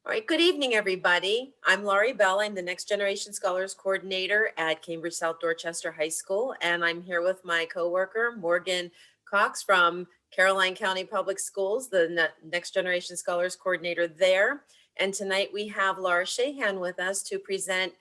All right, good evening, everybody. I'm Laurie Bell. I'm the Next Generation Scholars Coordinator at Cambridge South Dorchester High School, and I'm here with my coworker, Morgan Cox from Caroline County Public Schools, the Next Generation Scholars Coordinator there. And tonight we have Laura Shahan with us to present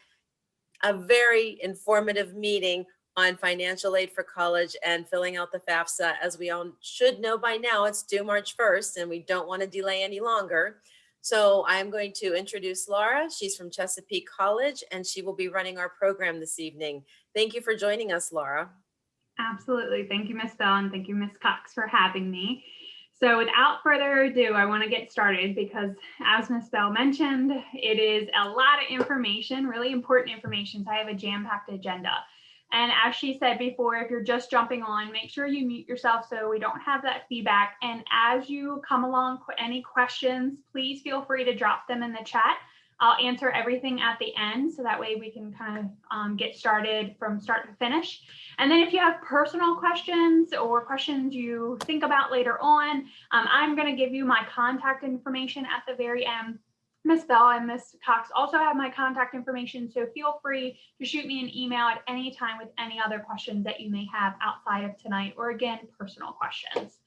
a very informative meeting on financial aid for college and filling out the FAFSA. As we all should know by now, it's due March 1st, and we don't want to delay any longer. So I'm going to introduce Laura. She's from Chesapeake College, and she will be running our program this evening. Thank you for joining us, Laura. Absolutely. Thank you, Ms. Bell, and thank you, Ms. Cox, for having me. So without further ado, I want to get started because, as Ms. Bell mentioned, it is a lot of information, really important information. So I have a jam-packed agenda. And as she said before, if you're just jumping on, make sure you mute yourself so we don't have that feedback. And as you come along, any questions, please feel free to drop them in the chat. I'll answer everything at the end, so that way we can kind of get started from start to finish. And then if you have personal questions or questions you think about later on, I'm going to give you my contact information at the very end. Ms. Bell and Ms. Cox also have my contact information, so feel free to shoot me an email at any time with any other questions that you may have outside of tonight, or again, personal questions.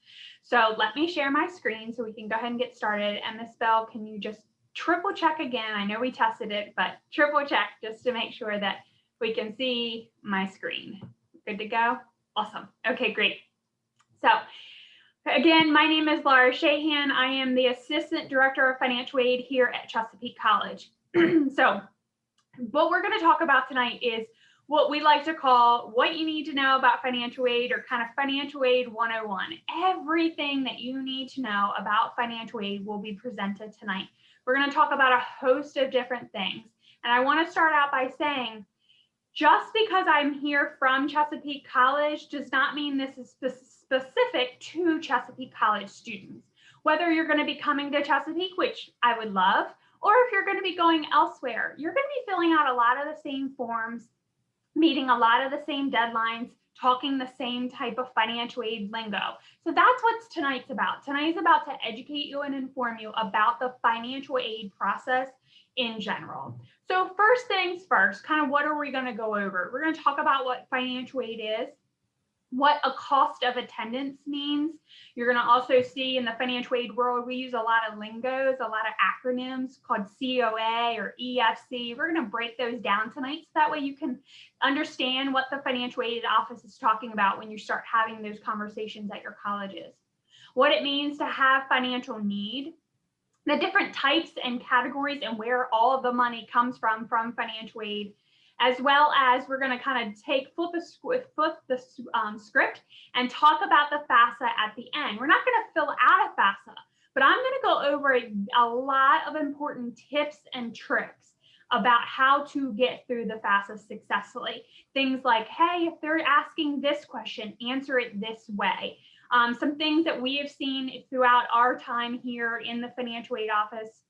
So let me share my screen so we can go ahead and get started. And Ms. Bell, can you just triple check again? I know we tested it, but triple check just to make sure that we can see my screen. Good to go? Awesome. Okay, great. So again, my name is Laura Shahan. I am the Assistant Director of Financial Aid here at Chesapeake College. So what we're going to talk about tonight is what we like to call what you need to know about financial aid, or kind of financial aid 101. Everything that you need to know about financial aid will be presented tonight. We're going to talk about a host of different things. And I want to start out by saying, just because I'm here from Chesapeake College does not mean this is specific to Chesapeake College students. Whether you're going to be coming to Chesapeake, which I would love, or if you're going to be going elsewhere, you're going to be filling out a lot of the same forms, meeting a lot of the same deadlines, talking the same type of financial aid lingo. So that's what tonight's about. Tonight's about to educate you and inform you about the financial aid process in general. So first things first, kind of what are we going to go over? We're going to talk about what financial aid is, what a cost of attendance means. You're going to also see in the financial aid world, we use a lot of lingos, a lot of acronyms called COA or EFC. We're going to break those down tonight, so that way you can understand what the financial aid office is talking about when you start having those conversations at your colleges. What it means to have financial need, the different types and categories, and where all of the money comes from financial aid, as well as we're going to kind of flip the script and talk about the FAFSA at the end. We're not going to fill out a FAFSA, but I'm going to go over a lot of important tips and tricks about how to get through the FAFSA successfully. Things like, hey, if they're asking this question, answer it this way. Some things that we have seen throughout our time here in the financial aid office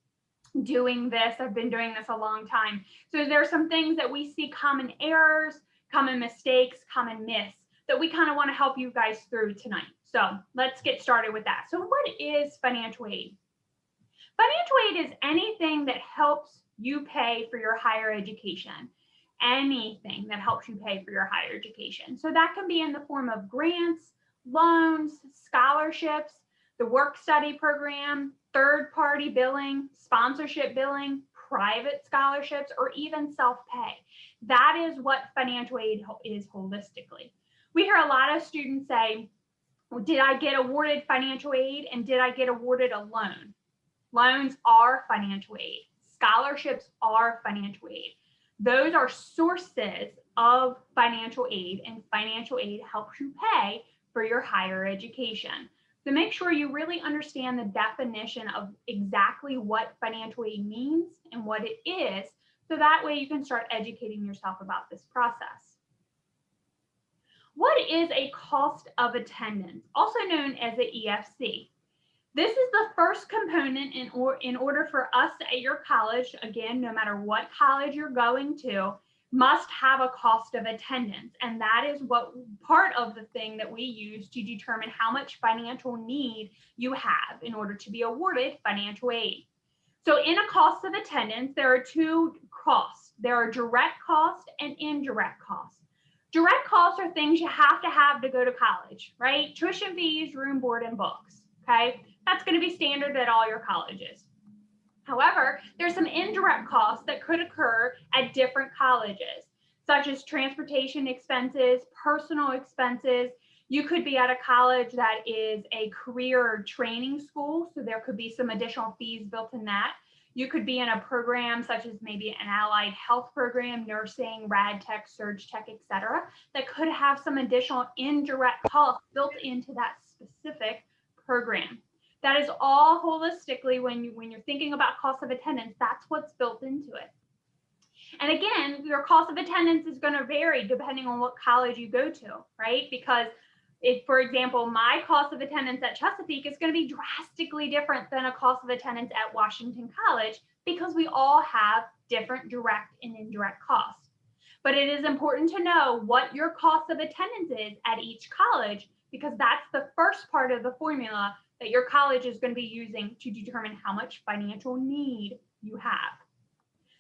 doing this. I've been doing this a long time. So there are some things that we see, common errors, common mistakes, common myths, that we kind of want to help you guys through tonight. So let's get started with that. So what is financial aid? Financial aid is anything that helps you pay for your higher education. Anything that helps you pay for your higher education. So that can be in the form of grants, loans, scholarships, the work-study program, third-party billing, sponsorship billing, private scholarships, or even self-pay. That is what financial aid is holistically. We hear a lot of students say, well, did I get awarded financial aid, and did I get awarded a loan? Loans are financial aid. Scholarships are financial aid. Those are sources of financial aid, and financial aid helps you pay for your higher education. So make sure you really understand the definition of exactly what financial aid means and what it is, so that way you can start educating yourself about this process. What is a cost of attendance, also known as the EFC? This is the first component in order for us at your college, again, no matter what college you're going to, must have a cost of attendance. And that is what part of the thing that we use to determine how much financial need you have in order to be awarded financial aid. So in a cost of attendance, there are two costs. There are direct costs and indirect costs. Direct costs are things you have to go to college, right? Tuition fees, room, board, and books, okay? That's going to be standard at all your colleges. However, there's some indirect costs that could occur at different colleges, such as transportation expenses, personal expenses. You could be at a college that is a career or training school, so there could be some additional fees built in that. You could be in a program such as maybe an allied health program, nursing, rad tech, surge tech, etc., that could have some additional indirect costs built into that specific program. That is all holistically when you're thinking about cost of attendance, that's what's built into it. And again, your cost of attendance is going to vary depending on what college you go to, right? Because if, for example, my cost of attendance at Chesapeake is going to be drastically different than a cost of attendance at Washington College, because we all have different direct and indirect costs. But it is important to know what your cost of attendance is at each college, because that's the first part of the formula that your college is going to be using to determine how much financial need you have.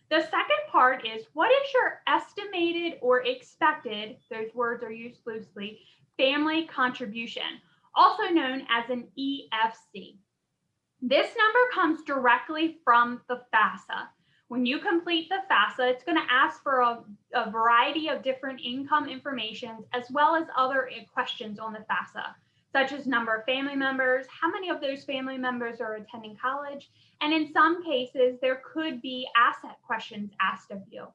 The second part is, what is your estimated or expected, those words are used loosely, family contribution, also known as an EFC. This number comes directly from the FAFSA. When you complete the FAFSA, it's going to ask for a variety of different income information, as well as other questions on the FAFSA, such as number of family members, how many of those family members are attending college, and in some cases, there could be asset questions asked of you.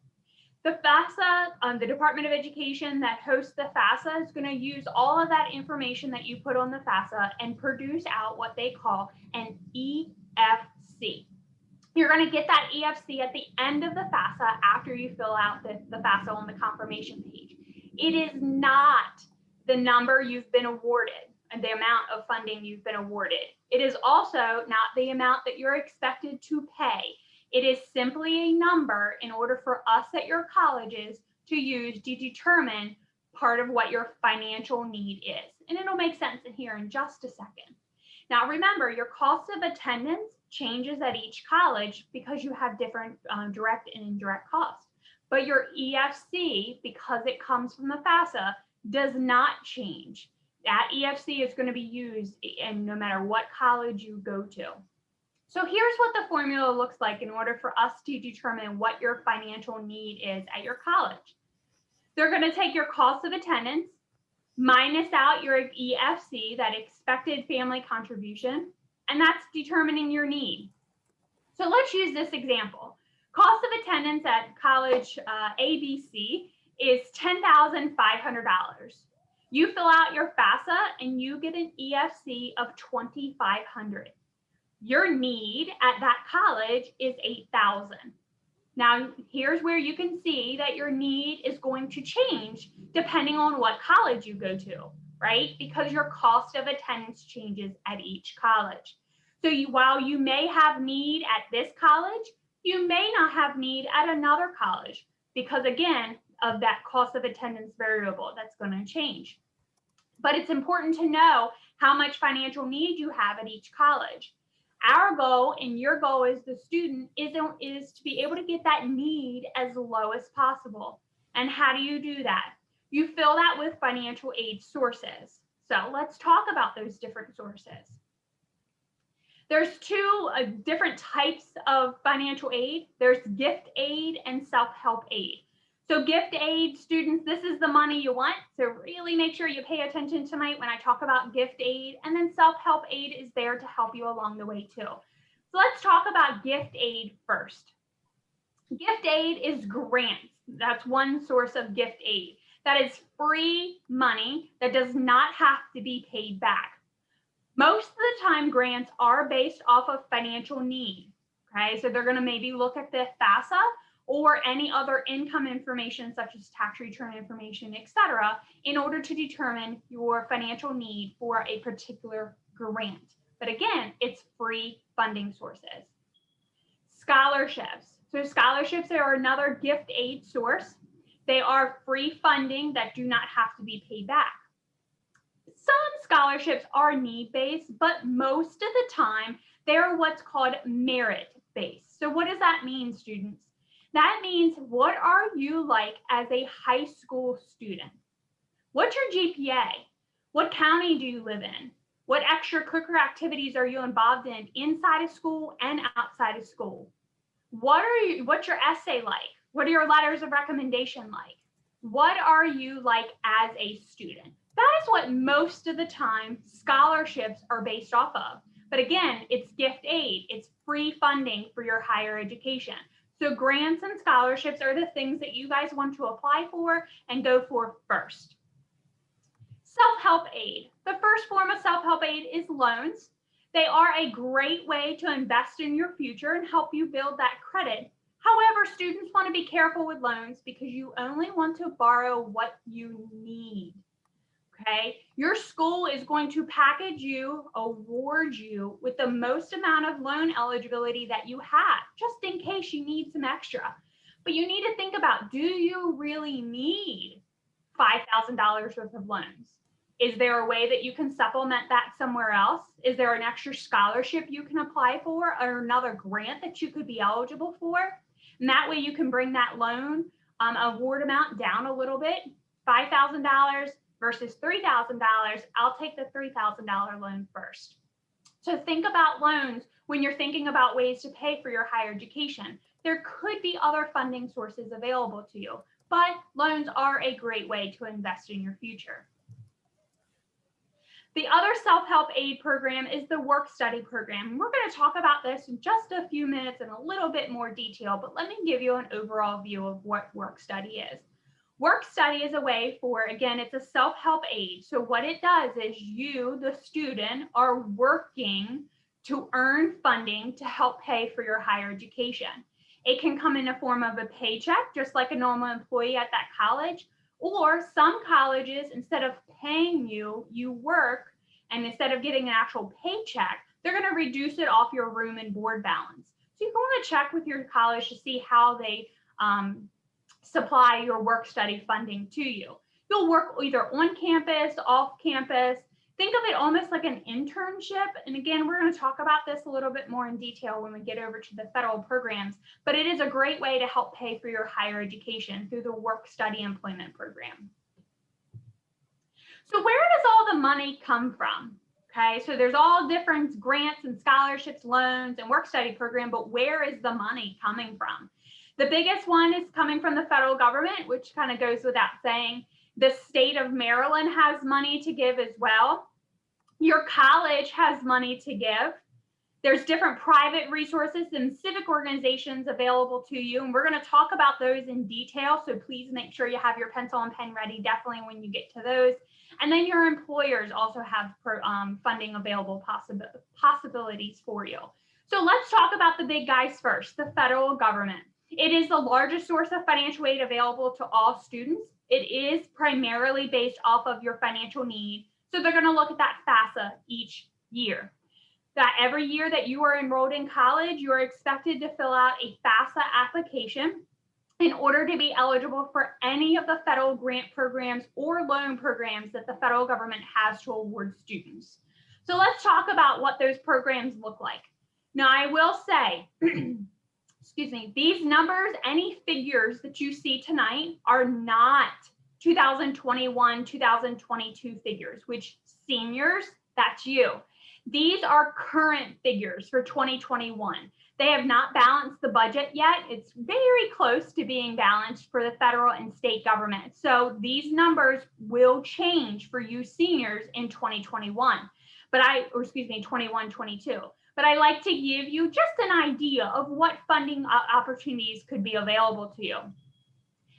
The FAFSA, the Department of Education that hosts the FAFSA, is going to use all of that information that you put on the FAFSA and produce out what they call an EFC. You're going to get that EFC at the end of the FAFSA after you fill out the FAFSA on the confirmation page. It is not the number you've been awarded and the amount of funding you've been awarded. It is also not the amount that you're expected to pay. It is simply a number in order for us at your colleges to use to determine part of what your financial need is. And it'll make sense in here in just a second. Now, remember, your cost of attendance changes at each college because you have different direct and indirect costs. But your EFC, because it comes from the FAFSA, does not change. That EFC is going to be used in no matter what college you go to. So here's what the formula looks like in order for us to determine what your financial need is at your college. They're going to take your cost of attendance, minus out your EFC, that expected family contribution, and that's determining your need. So let's use this example. Cost of attendance at college ABC is $10,500. You fill out your FAFSA and you get an EFC of $2,500. Your need at that college is $8,000. Now, here's where you can see that your need is going to change depending on what college you go to, right? Because your cost of attendance changes at each college. So while you may have need at this college, you may not have need at another college because, again, of that cost of attendance variable that's going to change. But it's important to know how much financial need you have at each college. Our goal and your goal as the student is to be able to get that need as low as possible. And how do you do that? You fill that with financial aid sources. So let's talk about those different sources. There's two different types of financial aid. There's gift aid and self-help aid. So gift aid students, this is the money you want. So really make sure you pay attention tonight when I talk about gift aid, and then self-help aid is there to help you along the way too. So let's talk about gift aid first. Gift aid is grants. That's one source of gift aid. That is free money that does not have to be paid back. Most of the time grants are based off of financial need. Okay, so they're going to maybe look at the FAFSA or any other income information such as tax return information, etc., in order to determine your financial need for a particular grant. But again, it's free funding sources. Scholarships. So scholarships are another gift aid source. They are free funding that do not have to be paid back. Some scholarships are need-based, but most of the time, they're what's called merit based. So what does that mean, students? That means, what are you like as a high school student? What's your GPA? What county do you live in? What extracurricular activities are you involved in inside of school and outside of school? What's your essay like? What are your letters of recommendation like? What are you like as a student? That is what most of the time scholarships are based off of. But again, it's gift aid, it's free funding for your higher education. So grants and scholarships are the things that you guys want to apply for and go for first. Self-help aid. The first form of self-help aid is loans. They are a great way to invest in your future and help you build that credit. However, students want to be careful with loans because you only want to borrow what you need. Okay, your school is going to package you, award you with the most amount of loan eligibility that you have, just in case you need some extra. But you need to think about, do you really need $5,000 worth of loans? Is there a way that you can supplement that somewhere else? Is there an extra scholarship you can apply for, or another grant that you could be eligible for? And that way you can bring that loan award amount down a little bit. $5,000 versus $3,000, I'll take the $3,000 loan first. So think about loans when you're thinking about ways to pay for your higher education. There could be other funding sources available to you, but loans are a great way to invest in your future. The other self-help aid program is the work study program. We're going to talk about this in just a few minutes in a little bit more detail, but let me give you an overall view of what work study is. Work study is a way for, again, it's a self-help aid. So what it does is you, the student, are working to earn funding to help pay for your higher education. It can come in the form of a paycheck, just like a normal employee at that college, or some colleges, instead of paying you, you work, and instead of getting an actual paycheck, they're going to reduce it off your room and board balance. So you want to check with your college to see how they supply your work study funding to you. You'll work either on campus, off campus. Think of it almost like an internship. And again, we're going to talk about this a little bit more in detail when we get over to the federal programs, but it is a great way to help pay for your higher education through the work study employment program. So where does all the money come from? Okay, so there's all different grants and scholarships, loans, and work study program, but where is the money coming from? The biggest one is coming from the federal government, which kind of goes without saying. The state of Maryland has money to give as well. Your college has money to give. There's different private resources and civic organizations available to you, and we're going to talk about those in detail, so please make sure you have your pencil and pen ready definitely when you get to those. And then your employers also have funding available possibilities for you. So let's talk about the big guys first, the federal government. It is the largest source of financial aid available to all students. It is primarily based off of your financial need. So they're going to look at that FAFSA each year. That every year that you are enrolled in college, you are expected to fill out a FAFSA application in order to be eligible for any of the federal grant programs or loan programs that the federal government has to award students. So let's talk about what those programs look like. Now, I will say, excuse me, these numbers, any figures that you see tonight are not 2021, 2022 figures, which seniors, that's you. These are current figures for 2021. They have not balanced the budget yet. It's very close to being balanced for the federal and state government. So these numbers will change for you seniors in 2021, or excuse me, 21, 22. But I like to give you just an idea of what funding opportunities could be available to you.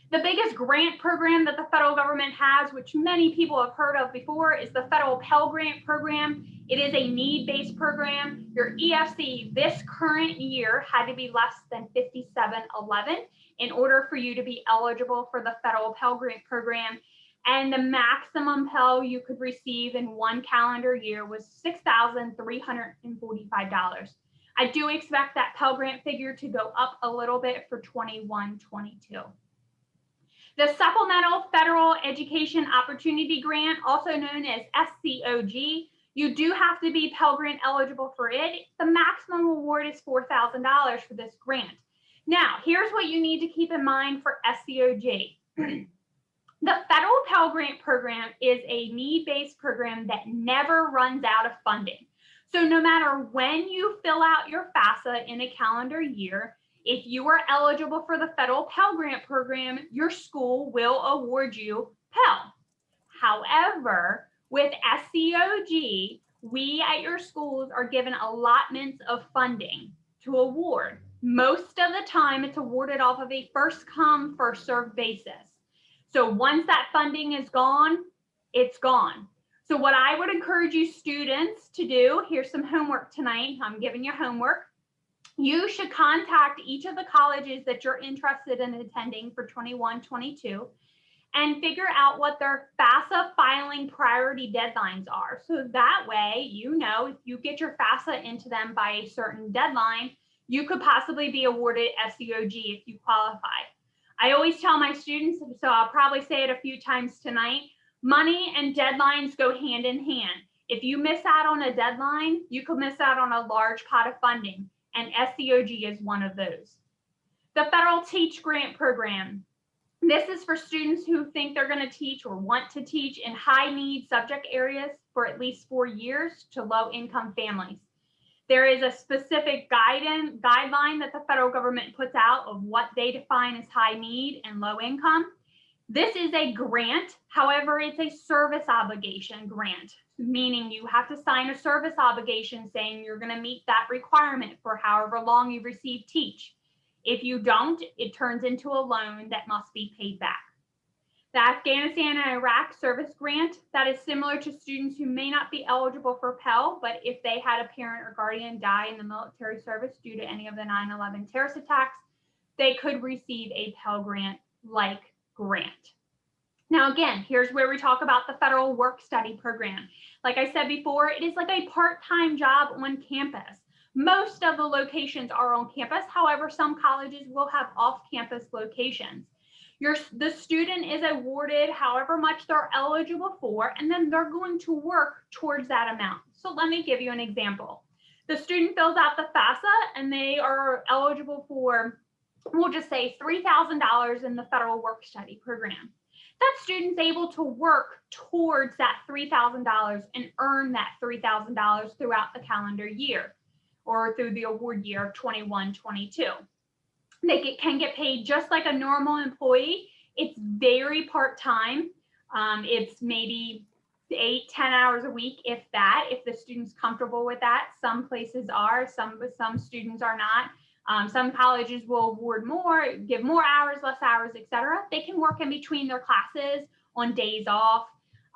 The biggest grant program that the federal government has, which many people have heard of before, is the federal Pell Grant program. It is a need-based program. Your EFC this current year had to be less than 5711 in order for you to be eligible for the federal Pell Grant program. And the maximum Pell you could receive in one calendar year was $6,345. I do expect that Pell Grant figure to go up a little bit for 21-22. The Supplemental Federal Education Opportunity Grant, also known as SCOG, You do have to be Pell Grant eligible for it. The maximum award is $4,000 for this grant. Now, here's what you need to keep in mind for SCOG. The federal Pell Grant program is a need-based program that never runs out of funding. So no matter when you fill out your FAFSA in a calendar year, if you are eligible for the federal Pell Grant program, your school will award you Pell. However, with SCOG, we at your schools are given allotments of funding to award. Most of the time, it's awarded off of a first come, first served basis. So once that funding is gone, it's gone. So what I would encourage you students to do, here's some homework tonight. I'm giving you homework. You should contact each of the colleges that you're interested in attending for 21-22 and figure out what their FAFSA filing priority deadlines are. So that way, you know, if you get your FAFSA into them by a certain deadline, you could possibly be awarded SCOG if you qualify. I always tell my students, so I'll probably say it a few times tonight, money and deadlines go hand in hand. If you miss out on a deadline, you could miss out on a large pot of funding, and SCOG is one of those. The Federal Teach Grant Program. This is for students who think they're going to teach or want to teach in high need subject areas for at least 4 years to low income families. There is a specific guideline that the federal government puts out of what they define as high need and low income. This is a grant. However, it's a service obligation grant, meaning you have to sign a service obligation saying you're going to meet that requirement for however long you receive teach. If you don't, it turns into a loan that must be paid back. The Afghanistan and Iraq service grant, that is similar to students who may not be eligible for Pell, but if they had a parent or guardian die in the military service due to any of the 9/11 terrorist attacks, they could receive a Pell Grant-like grant. Now, again, here's where we talk about the federal work study program. Like I said before, it is like a part-time job on campus. Most of the locations are on campus. However, some colleges will have off-campus locations. The student is awarded however much they're eligible for, and then they're going to work towards that amount. So let me give you an example. The student fills out the FAFSA and they are eligible for, we'll just say $3,000 in the federal work study program. That student's able to work towards that $3,000 and earn that $3,000 throughout the calendar year or through the award year of 21-22. They can get paid just like a normal employee. It's very part-time. It's maybe 8-10 hours a week, if that, if the student's comfortable with that. Some places are, some students are not. Some colleges will award more, give more hours, less hours, etc. They can work in between their classes on days off.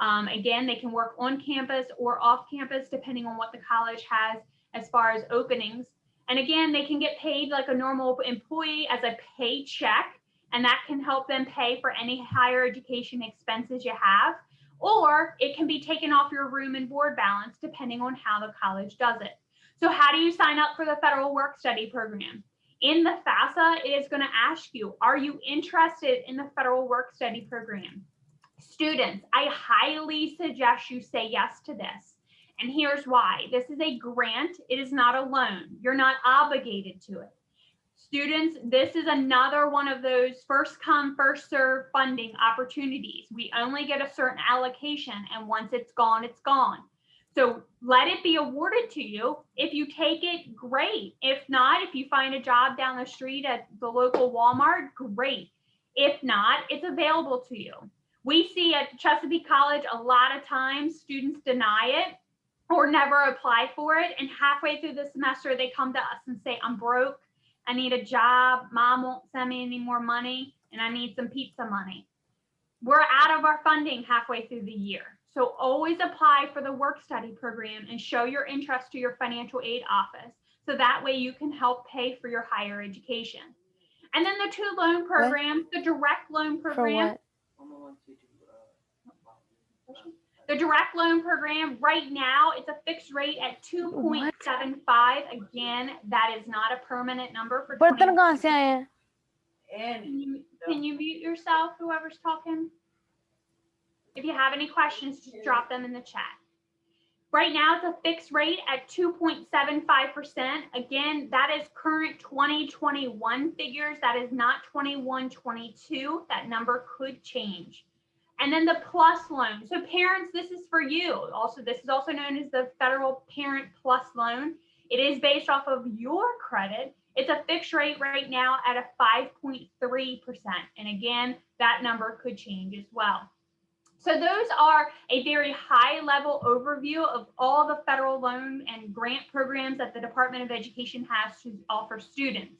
Again, they can work on campus or off campus, depending on what the college has as far as openings. And again, they can get paid like a normal employee as a paycheck, and that can help them pay for any higher education expenses you have, or it can be taken off your room and board balance depending on how the college does it. So how do you sign up for the federal work study program? In the FAFSA, it is going to ask you, are you interested in the federal work study program? Students, I highly suggest you say yes to this. And here's why. This is a grant. It is not a loan. You're not obligated to it. Students, this is another one of those first come, first serve funding opportunities. We only get a certain allocation, and once it's gone, it's gone. So let it be awarded to you. If you take it, great. If not, if you find a job down the street at the local Walmart, great. If not, it's available to you. We see at Chesapeake College a lot of times students deny it or never apply for it. And halfway through the semester, they come to us and say, I'm broke. I need a job. Mom won't send me any more money, and I need some pizza money. We're out of our funding halfway through the year. So always apply for the work study program and show your interest to your financial aid office. So that way you can help pay for your higher education. And then the two loan program, the direct loan program. The direct loan program right now, it's a fixed rate at 2.75. Again, that is not a permanent number for 20. Can you mute yourself, whoever's talking? If you have any questions, just drop them in the chat. Right now, it's a fixed rate at 2.75%. Again, that is current 2021 figures. That is not 21-22. That number could change. And then the plus loan. So parents, this is for you. Also, this is also known as the Federal Parent Plus Loan. It is based off of your credit. It's a fixed rate right now at a 5.3%. And again, that number could change as well. So those are a very high level overview of all the federal loan and grant programs that the Department of Education has to offer students.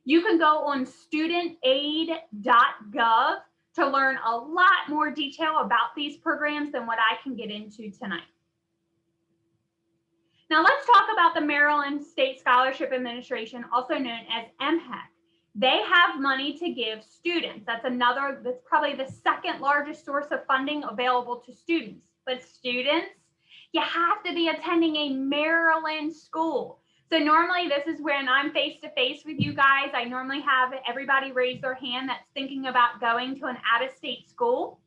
You can go on studentaid.gov to learn a lot more detail about these programs than what I can get into tonight. Now let's talk about the Maryland State Scholarship Administration, also known as MHEC. They have money to give students. That's probably the second largest source of funding available to students. But students, you have to be attending a Maryland school. So normally this is when I'm face to face with you guys. I normally have everybody raise their hand that's thinking about going to an out-of-state school.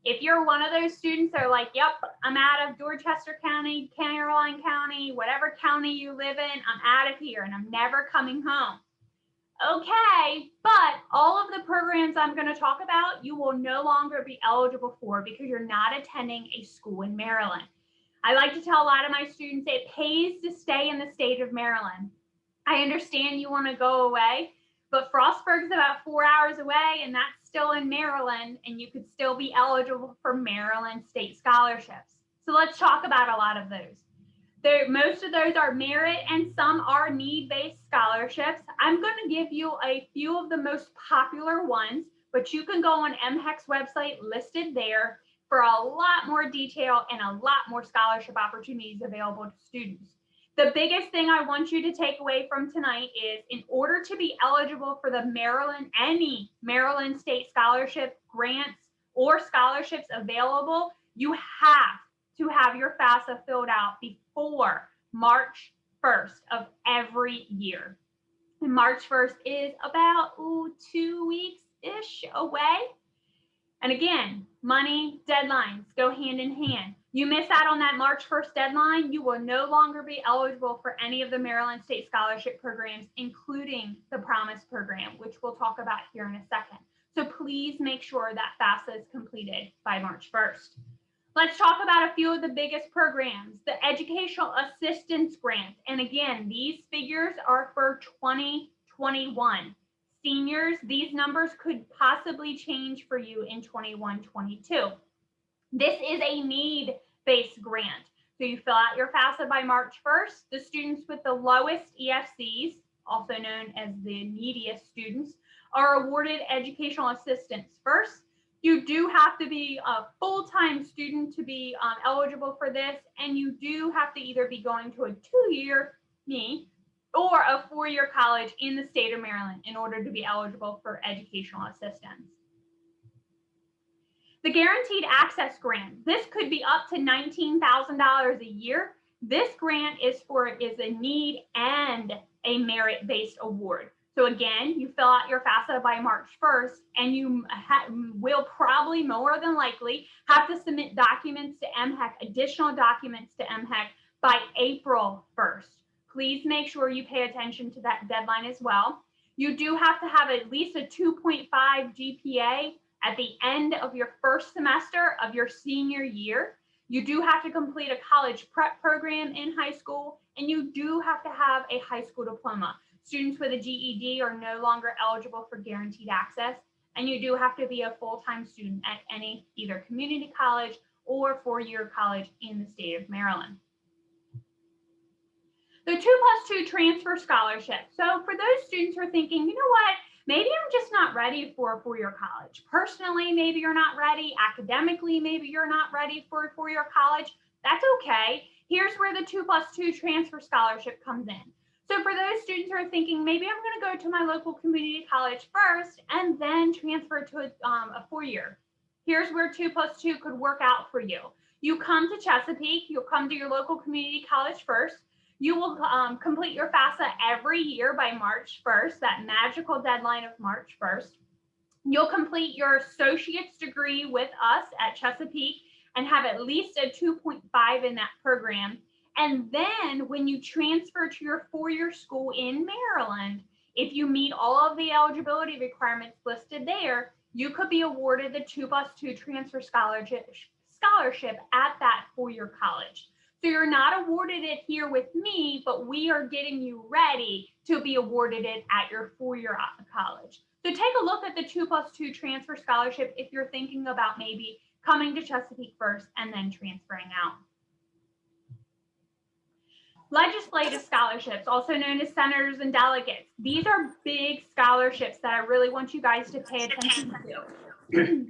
If you're one of those students that are like, yep, I'm out of Dorchester County, Caroline County, whatever county you live in, I'm out of here and I'm never coming home. Okay, but all of the programs I'm going to talk about, you will no longer be eligible for because you're not attending a school in Maryland. I like to tell a lot of my students it pays to stay in the state of Maryland. I understand you want to go away, but Frostburg's about 4 hours away and that's still in Maryland and you could still be eligible for Maryland state scholarships. So let's talk about a lot of those. Most of those are merit and some are need-based scholarships. I'm going to give you a few of the most popular ones, but you can go on MHEC's website listed there for a lot more detail and a lot more scholarship opportunities available to students. The biggest thing I want you to take away from tonight is in order to be eligible for the any Maryland state scholarship grants or scholarships available, you have to have your FAFSA filled out before March 1st of every year. And March 1st is about 2 weeks-ish away. And again, money deadlines go hand in hand. You miss out on that March 1st deadline, you will no longer be eligible for any of the Maryland State Scholarship programs, including the Promise program, which we'll talk about here in a second. So please make sure that FAFSA is completed by March 1st. Let's talk about a few of the biggest programs. The Educational Assistance Grant. And again, these figures are for 2021. Seniors, these numbers could possibly change for you in 21-22. This is a need-based grant. So you fill out your FAFSA by March 1st. The students with the lowest EFCs, also known as the neediest students, are awarded educational assistance first. You do have to be a full-time student to be eligible for this, and you do have to either be going to a 2-year or a 4-year college in the state of Maryland in order to be eligible for educational assistance. The Guaranteed Access Grant. This could be up to $19,000 a year. This grant is a need and a merit-based award. So again, you fill out your FAFSA by March 1st, and you will probably more than likely have to submit documents to MHEC, additional documents to MHEC by April 1st. Please make sure you pay attention to that deadline as well. You do have to have at least a 2.5 GPA at the end of your first semester of your senior year. You do have to complete a college prep program in high school, and you do have to have a high school diploma. Students with a GED are no longer eligible for guaranteed access, and you do have to be a full-time student at any either community college or 4-year college in the state of Maryland. The 2+2 transfer scholarship. So for those students who are thinking, you know what, maybe I'm just not ready for a 4-year college. Personally, maybe you're not ready. Academically, maybe you're not ready for a 4-year college. That's okay. Here's where the 2+2 transfer scholarship comes in. So for those students who are thinking, maybe I'm going to go to my local community college first and then transfer to a 4-year. Here's where 2+2 could work out for you. You come to Chesapeake, you'll come to your local community college first. You will complete your FAFSA every year by March 1st, that magical deadline of March 1st. You'll complete your associate's degree with us at Chesapeake and have at least a 2.5 in that program. And then when you transfer to your four-year school in Maryland, if you meet all of the eligibility requirements listed there, you could be awarded the 2+2 transfer scholarship at that four-year college. So you're not awarded it here with me, but we are getting you ready to be awarded it at your four-year college. So take a look at the 2+2 transfer scholarship if you're thinking about maybe coming to Chesapeake first and then transferring out. Legislative scholarships, also known as senators and delegates. These are big scholarships that I really want you guys to pay attention to.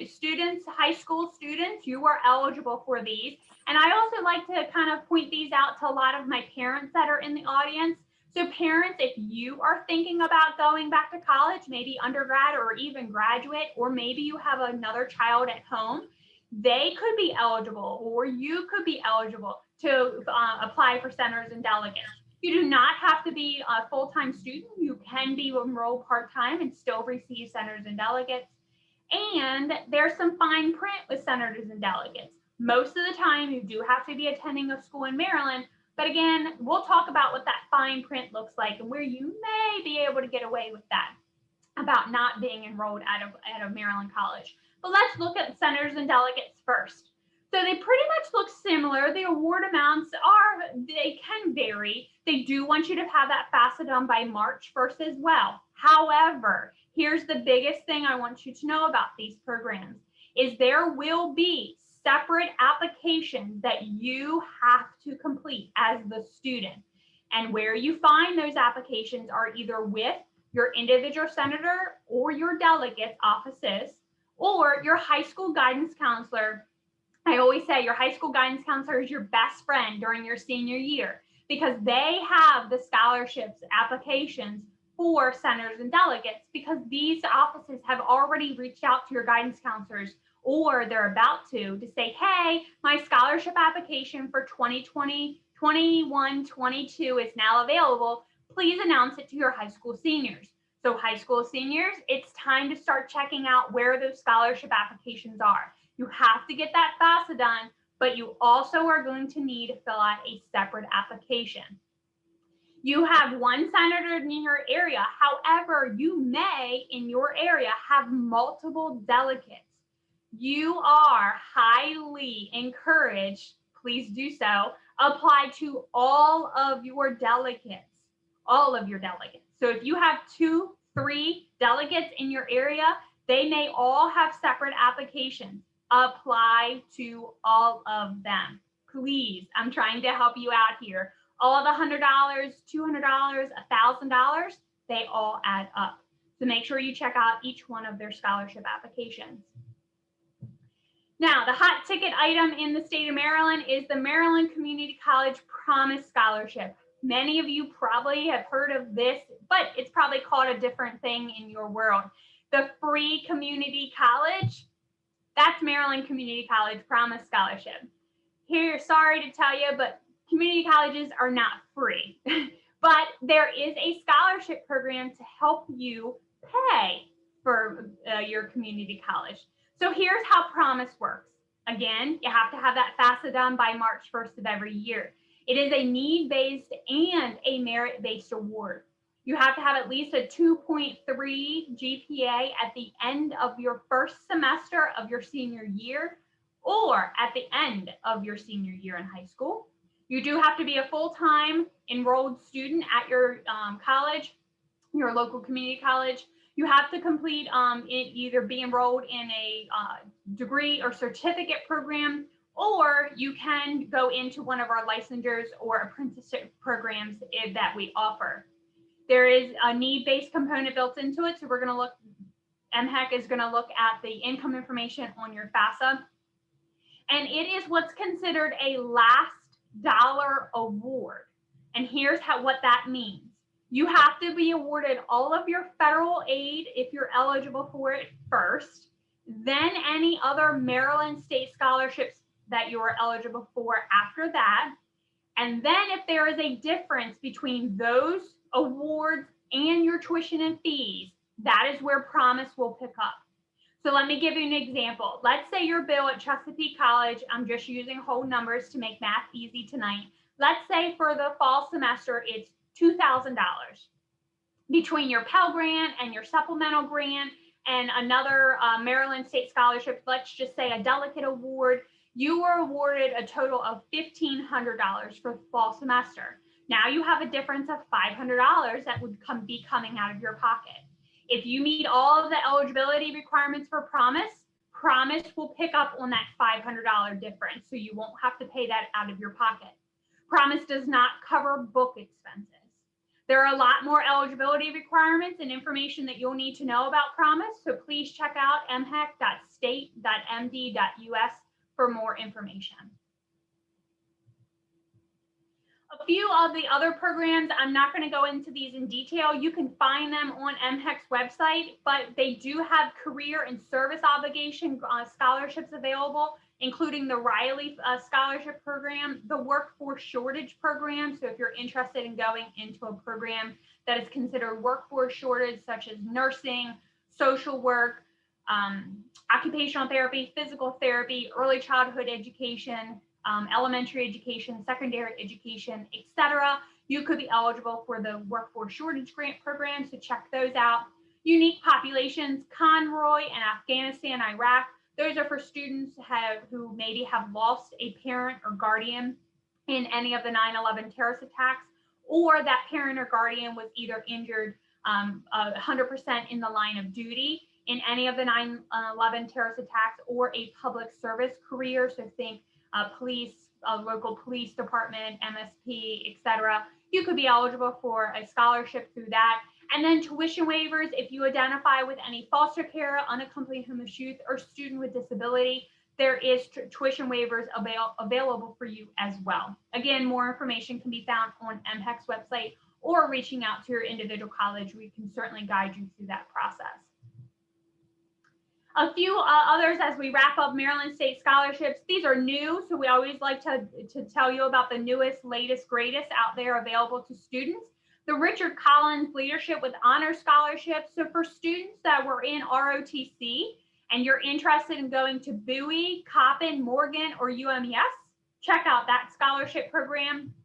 Students, high school students, you are eligible for these. And I also like to kind of point these out to a lot of my parents that are in the audience. So parents, if you are thinking about going back to college, maybe undergrad or even graduate, or maybe you have another child at home, they could be eligible, or you could be eligible to apply for senators and delegates. You do not have to be a full-time student. You can be enrolled part-time and still receive senators and delegates. And there's some fine print with senators and delegates. Most of the time, you do have to be attending a school in Maryland. But again, we'll talk about what that fine print looks like and where you may be able to get away with that about not being enrolled at a Maryland college. But let's look at senators and delegates first. So they pretty much look similar. The award amounts they can vary. They do want you to have that FAFSA done by March 1st as well. However, here's the biggest thing I want you to know about these programs is there will be separate applications that you have to complete as the student. And where you find those applications are either with your individual senator or your delegate offices, or your high school guidance counselor. I always say your high school guidance counselor is your best friend during your senior year because they have the scholarships applications for senators and delegates because these offices have already reached out to your guidance counselors or they're about to say, hey, my scholarship application for 2020, 21, 22 is now available. Please announce it to your high school seniors. So high school seniors, it's time to start checking out where those scholarship applications are. You have to get that FAFSA done, but you also are going to need to fill out a separate application. You have one senator in your area. However, you may, in your area, have multiple delegates. You are highly encouraged, please do so, apply to all of your delegates, all of your delegates. So if you have 2, 3 delegates in your area, they may all have separate applications. Apply to all of them. Please, I'm trying to help you out here. All the $100, $200, $1,000, they all add up. So make sure you check out each one of their scholarship applications. Now, the hot ticket item in the state of Maryland is the Maryland Community College Promise Scholarship. Many of you probably have heard of this, but it's probably called a different thing in your world. The free community college, that's Maryland Community College Promise Scholarship. Here, sorry to tell you, but community colleges are not free, but there is a scholarship program to help you pay for your community college. So here's how Promise works. Again, you have to have that FAFSA done by March 1st of every year. It is a need-based and a merit-based award. You have to have at least a 2.3 GPA at the end of your first semester of your senior year or at the end of your senior year in high school. You do have to be a full-time enrolled student at your college, your local community college. You have to complete either be enrolled in a degree or certificate program, or you can go into one of our licensures or apprenticeship programs that we offer. There is a need-based component built into it. So we're going to look, MHEC is going to look at the income information on your FAFSA. And it is what's considered a last dollar award. And here's what that means. You have to be awarded all of your federal aid if you're eligible for it first, then any other Maryland state scholarships that you are eligible for after that. And then if there is a difference between those awards and your tuition and fees, that is where Promise will pick up. So let me give you an example. Let's say your bill at Chesapeake College, I'm just using whole numbers to make math easy tonight. Let's say for the fall semester, it's $2,000. Between your Pell Grant and your supplemental grant and another Maryland State Scholarship, let's just say a delegate award, you were awarded a total of $1,500 for the fall semester. Now you have a difference of $500 that would be coming out of your pocket. If you meet all of the eligibility requirements for Promise will pick up on that $500 difference, so you won't have to pay that out of your pocket. Promise does not cover book expenses. There are a lot more eligibility requirements and information that you'll need to know about Promise, so please check out mhec.state.md.us for more information. A few of the other programs, I'm not going to go into these in detail. You can find them on MHEC's website, but they do have career and service obligation scholarships available, including the Riley Scholarship Program, the Workforce Shortage Program. So if you're interested in going into a program that is considered workforce shortage, such as nursing, social work, occupational therapy, physical therapy, early childhood education, elementary education, secondary education, etc., you could be eligible for the Workforce Shortage Grant Program, so check those out. Unique populations, Conroy and Afghanistan, Iraq, those are for students who maybe have lost a parent or guardian in any of the 9/11 terrorist attacks, or that parent or guardian was either injured 100% in the line of duty in any of the 9/11 terrorist attacks, or a public service career, so think police, local police department, MSP, etc. You could be eligible for a scholarship through that. And then tuition waivers, if you identify with any foster care, unaccompanied homeless youth, or student with disability, there is tuition waivers available for you as well. Again, more information can be found on MHEC's website, or reaching out to your individual college. We can certainly guide you through that process. A few others as we wrap up Maryland State Scholarships. These are new, so we always like to tell you about the newest, latest, greatest out there available to students. The Richard Collins Leadership with Honor Scholarship. So for students that were in ROTC and you're interested in going to Bowie, Coppin, Morgan, or UMES, check out that scholarship program.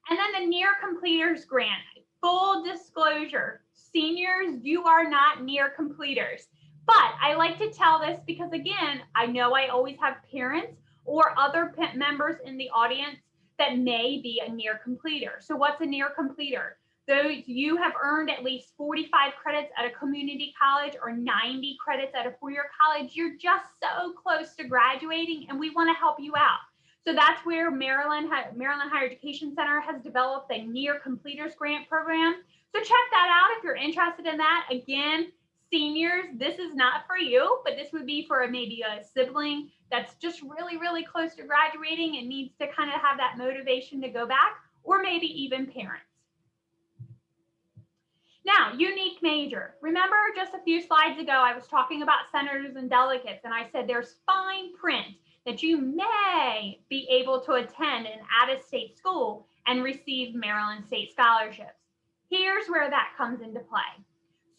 And then the Near Completers Grant. Full disclosure, seniors, you are not near completers. But I like to tell this because, again, I know I always have parents or other members in the audience that may be a near completer. So what's a near completer? Those you have earned at least 45 credits at a community college or 90 credits at a four-year college. You're just so close to graduating, and we want to help you out. So that's where Maryland Higher Education Center has developed a Near Completers Grant Program. So check that out if you're interested in that. Again, seniors, this is not for you, but this would be for maybe a sibling that's just really, really close to graduating and needs to kind of have that motivation to go back, or maybe even parents. Now, unique major. Remember just a few slides ago, I was talking about senators and delegates, and I said there's fine print that you may be able to attend an out-of-state school and receive Maryland State scholarships. Here's where that comes into play.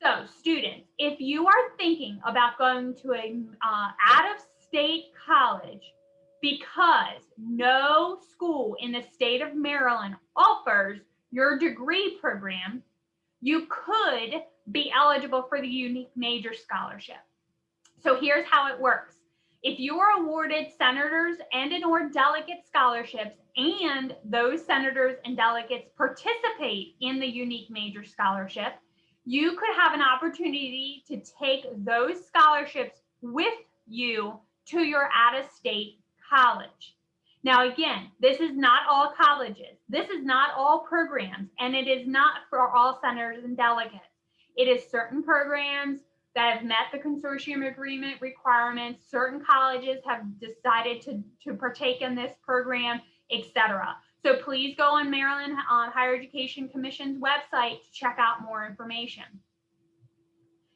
So students, if you are thinking about going to a out-of-state college because no school in the state of Maryland offers your degree program, you could be eligible for the unique major scholarship. So here's how it works. If you are awarded senators and/or delegate scholarships, and those senators and delegates participate in the unique major scholarship, you could have an opportunity to take those scholarships with you to your out-of-state college. Now, again, this is not all colleges. This is not all programs, and it is not for all senators and delegates. It is certain programs that have met the consortium agreement requirements. Certain colleges have decided to partake in this program, etc. So please go on Maryland Higher Education Commission's website to check out more information.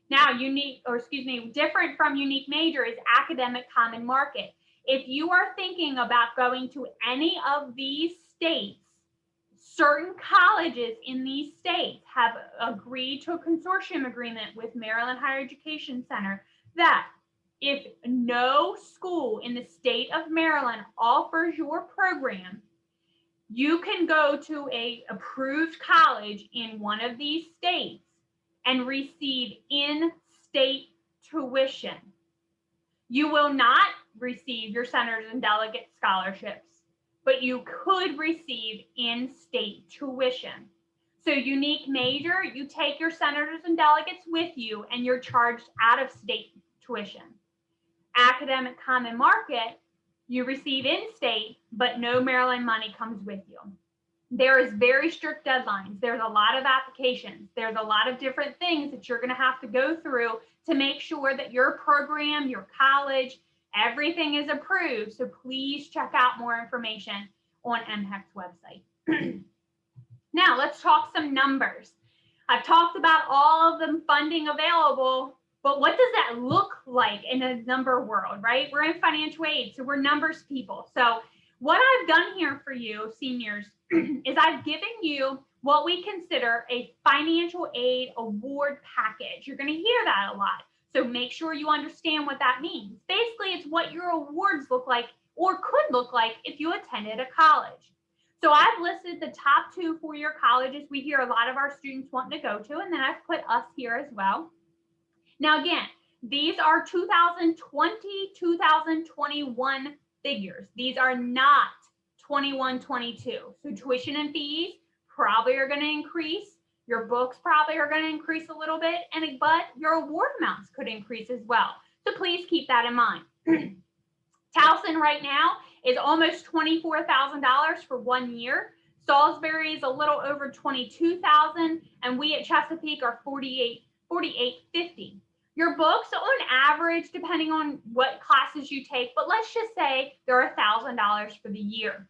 Now, different from unique major is academic common market. If you are thinking about going to any of these states, certain colleges in these states have agreed to a consortium agreement with Maryland Higher Education Center that if no school in the state of Maryland offers your program, you can go to a approved college in one of these states and receive in-state tuition. You will not receive your senators and delegate scholarships, but you could receive in-state tuition. So unique major, you take your senators and delegates with you and you're charged out-of-state tuition. Academic common market, you receive in-state, but no Maryland money comes with you. There is very strict deadlines. There's a lot of applications. There's a lot of different things that you're going to have to go through to make sure that your program, your college, everything is approved. So please check out more information on MHEC's website. Now let's talk some numbers. I've talked about all of the funding available, but what does that look like in a number world, right? We're in financial aid, so we're numbers people. So what I've done here for you, seniors, is I've given you what we consider a financial aid award package. You're going to hear that a lot. So make sure you understand what that means. Basically, it's what your awards look like or could look like if you attended a college. So I've listed the top 2 four-year colleges we hear a lot of our students want to go to, and then I've put us here as well. Now, again, these are 2020, 2021 figures. These are not 21, 22. So tuition and fees probably are going to increase. Your books probably are going to increase a little bit, but your award amounts could increase as well. So please keep that in mind. Towson right now is almost $24,000 for 1 year. Salisbury is a little over $22,000, and we at Chesapeake are $48.50. Your books on average, depending on what classes you take, but let's just say they're $1,000 for the year.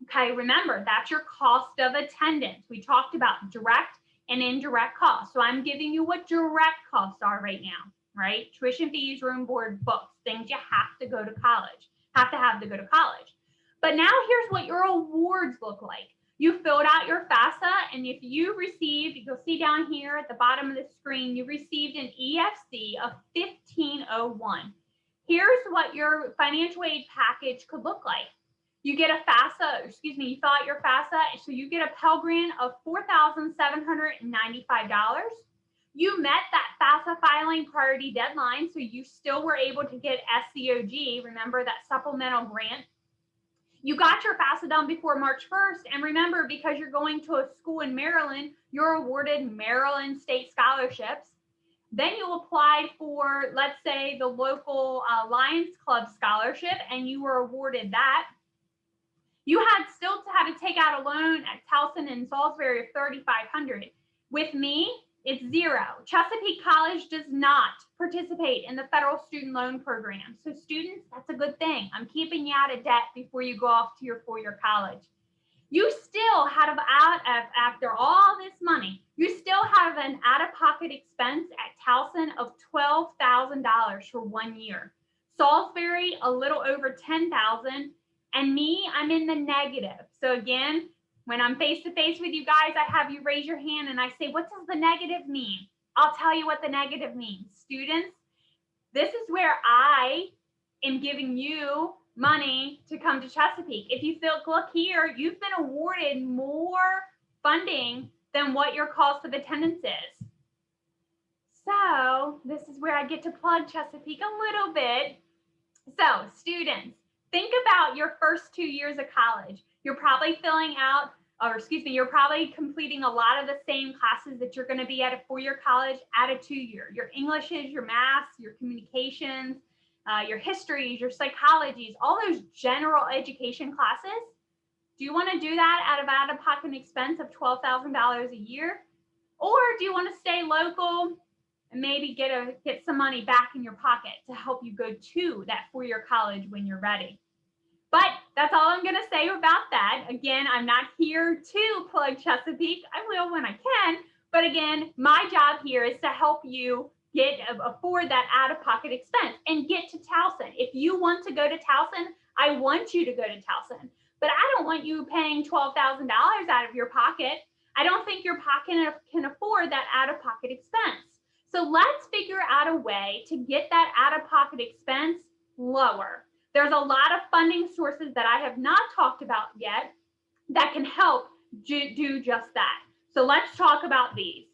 Okay, remember, that's your cost of attendance. We talked about direct and indirect costs. So I'm giving you what direct costs are right now, right? Tuition fees, room, board, books, things you have to go to college, have to go to college. But now here's what your awards look like. You filled out your FAFSA, and if you received, you'll see down here at the bottom of the screen, you received an EFC of 1501. Here's what your financial aid package could look like. You get a FAFSA, you fill out your FAFSA, so you get a Pell Grant of $4,795. You met that FAFSA filing priority deadline, so you still were able to get SCOG, remember that supplemental grant. You got your FAFSA done before March 1st, and remember, because you're going to a school in Maryland, you're awarded Maryland state scholarships. Then you applied for, let's say, the local Lions Club scholarship, and you were awarded that. You still had to take out a loan at Towson and Salisbury of $3,500. With me, it's zero. Chesapeake College does not participate in the federal student loan program. So students, that's a good thing. I'm keeping you out of debt before you go off to your four-year college. You still have, after all this money, you still have an out-of-pocket expense at Towson of $12,000 for 1 year. Salisbury, a little over $10,000. And me, I'm in the negative. So again, when I'm face-to-face with you guys, I have you raise your hand and I say, what does the negative mean? I'll tell you what the negative means. Students, this is where I am giving you money to come to Chesapeake. If you look here, you've been awarded more funding than what your cost of attendance is. So this is where I get to plug Chesapeake a little bit. So students, think about your first 2 years of college. You're probably you're probably completing a lot of the same classes that you're going to be at a four-year college at a 2-year. Your Englishes, your maths, your communications, your histories, your psychologies, all those general education classes. Do you want to do that out of out-of-pocket expense of $12,000 a year? Or do you want to stay local and maybe get some money back in your pocket to help you go to that four-year college when you're ready? But that's all I'm going to say about that. Again, I'm not here to plug Chesapeake. I will when I can. But again, my job here is to help you afford that out-of-pocket expense and get to Towson. If you want to go to Towson, I want you to go to Towson. But I don't want you paying $12,000 out of your pocket. I don't think your pocket can afford that out-of-pocket expense. So let's figure out a way to get that out-of-pocket expense lower. There's a lot of funding sources that I have not talked about yet that can help do just that. So let's talk about these.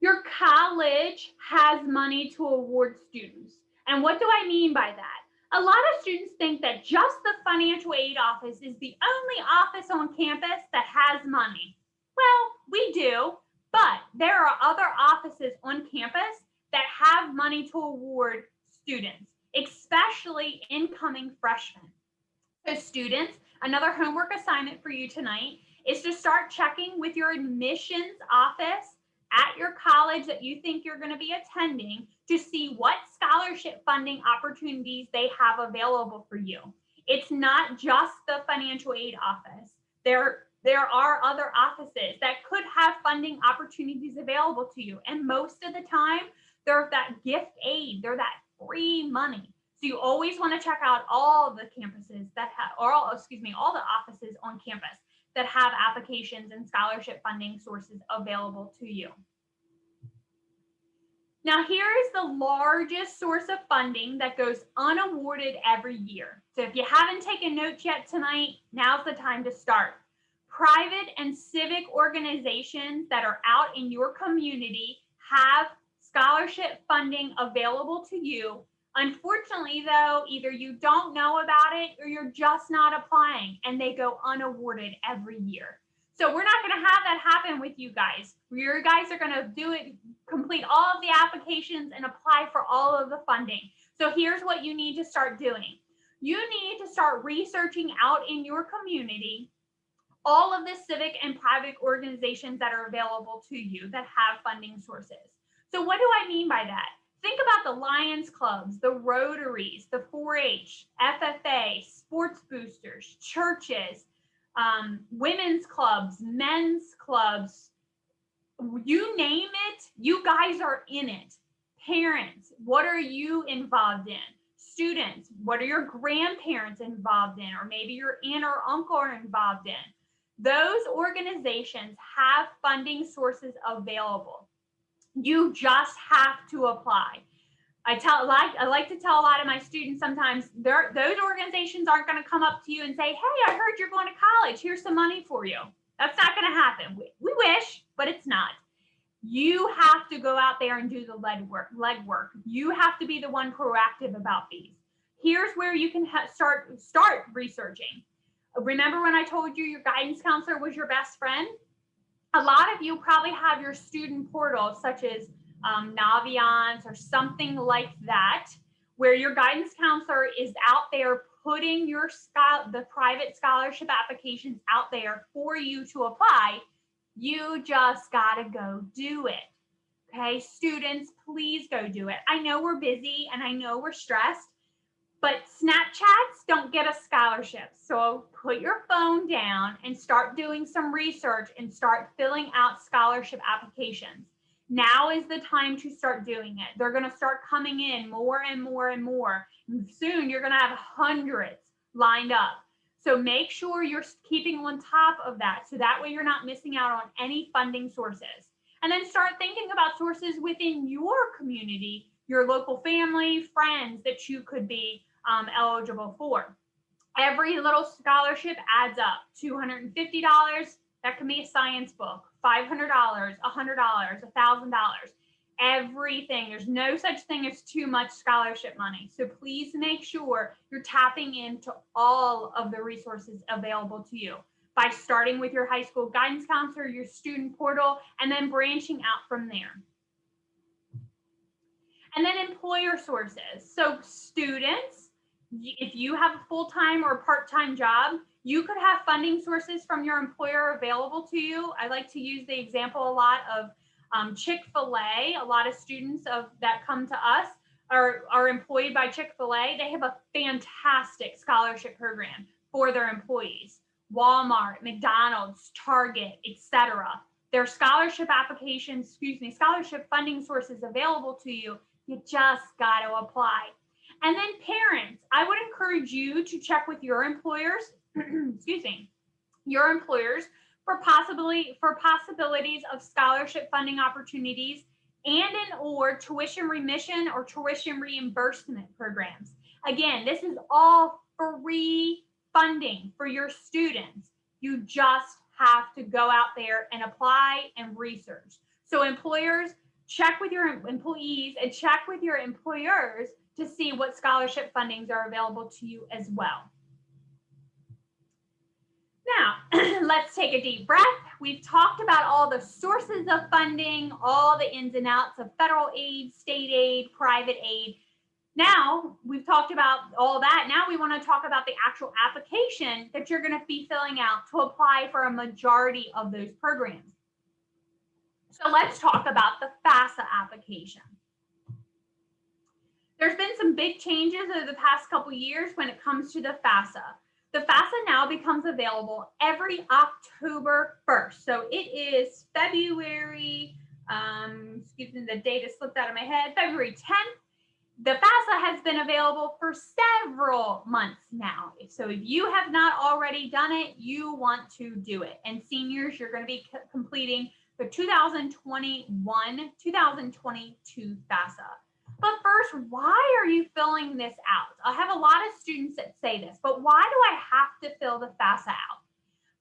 Your college has money to award students. And what do I mean by that? A lot of students think that just the financial aid office is the only office on campus that has money. Well, we do, but there are other offices on campus that have money to award students, especially incoming freshmen. So students, another homework assignment for you tonight is to start checking with your admissions office at your college that you think you're going to be attending to see what scholarship funding opportunities they have available for you. It's not just the financial aid office. There are other offices that could have funding opportunities available to you. And most of the time, they're that gift aid, they're that free money. So you always want to check out all the campuses that have, or all the offices on campus that have applications and scholarship funding sources available to you. Now, here is the largest source of funding that goes unawarded every year. So if you haven't taken notes yet tonight, now's the time to start. Private and civic organizations that are out in your community have scholarship funding available to you. Unfortunately, though, either you don't know about it or you're just not applying, and they go unawarded every year. So we're not going to have that happen with you guys. You guys are going to do it, complete all of the applications and apply for all of the funding. So here's what you need to start doing. You need to start researching out in your community all of the civic and private organizations that are available to you that have funding sources. So what do I mean by that? Think about the Lions clubs, the Rotaries, the 4-H, FFA, sports boosters, churches, women's clubs, men's clubs, you name it, you guys are in it. Parents, what are you involved in? Students, what are your grandparents involved in? Or maybe your aunt or uncle are involved in. Those organizations have funding sources available. You just have to apply. I like to tell a lot of my students sometimes those organizations aren't going to come up to you and say, hey, I heard you're going to college. Here's some money for you. That's not going to happen. We wish, but it's not. You have to go out there and do the legwork. You have to be the one proactive about these. Here's where you can start researching. Remember when I told you your guidance counselor was your best friend? A lot of you probably have your student portal, such as Naviance or something like that, where your guidance counselor is out there putting the private scholarship applications out there for you to apply. You just gotta go do it. Okay, students, please go do it. I know we're busy and I know we're stressed, but Snapchats don't get us scholarships. So put your phone down and start doing some research and start filling out scholarship applications. Now is the time to start doing it. They're going to start coming in more and more and more. Soon you're going to have hundreds lined up. So make sure you're keeping on top of that, so that way you're not missing out on any funding sources. And then start thinking about sources within your community, your local family, friends that you could be eligible for. Every little scholarship adds up. $250, that can be a science book. $500, $100, $1,000. Everything. There's no such thing as too much scholarship money. So please make sure you're tapping into all of the resources available to you by starting with your high school guidance counselor, your student portal, and then branching out from there. And then employer sources. So students, if you have a full-time or part-time job, you could have funding sources from your employer available to you. I like to use the example a lot of Chick-fil-A. A lot of students that come to us are employed by Chick-fil-A. They have a fantastic scholarship program for their employees. Walmart, McDonald's, Target, etc. There are scholarship funding sources available to you. You just got to apply. And then parents, I would encourage you to check with your employers, for possibilities of scholarship funding opportunities or tuition remission or tuition reimbursement programs. Again, this is all free funding for your students. You just have to go out there and apply and research. So employers, check with your employees and check with your employers to see what scholarship fundings are available to you as well. Now, let's take a deep breath. We've talked about all the sources of funding, all the ins and outs of federal aid, state aid, private aid. Now, we've talked about all that. Now we want to talk about the actual application that you're going to be filling out to apply for a majority of those programs. So let's talk about the FAFSA application. There's been some big changes over the past couple years when it comes to the FAFSA. The FAFSA now becomes available every October 1st. So it is February, excuse me, the data slipped out of my head, February 10th. The FAFSA has been available for several months now. So if you have not already done it, you want to do it. And seniors, you're going to be completing the 2021, 2022 FAFSA. But first, why are you filling this out? I have a lot of students that say this, but why do I have to fill the FAFSA out?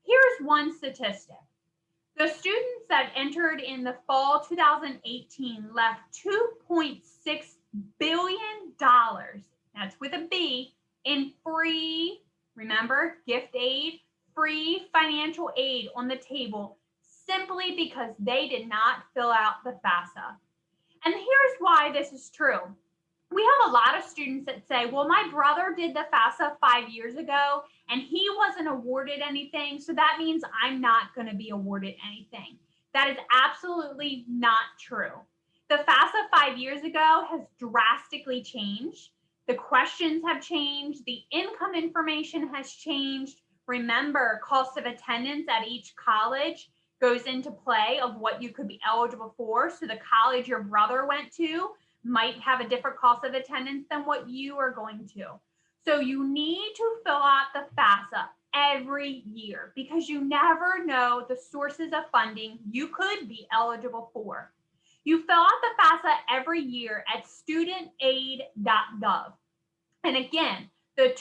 Here's one statistic. The students that entered in the fall 2018 left $2.6 billion, that's with a B, in free, remember, gift aid, free financial aid on the table simply because they did not fill out the FAFSA. And here's why this is true. We have a lot of students that say, well, my brother did the FAFSA 5 years ago and he wasn't awarded anything, so that means I'm not going to be awarded anything. That is absolutely not true. The FAFSA 5 years ago has drastically changed. The questions have changed. The income information has changed. Remember, cost of attendance at each college goes into play of what you could be eligible for. So the college your brother went to might have a different cost of attendance than what you are going to. So you need to fill out the FAFSA every year because you never know the sources of funding you could be eligible for. You fill out the FAFSA every year at studentaid.gov. And again, the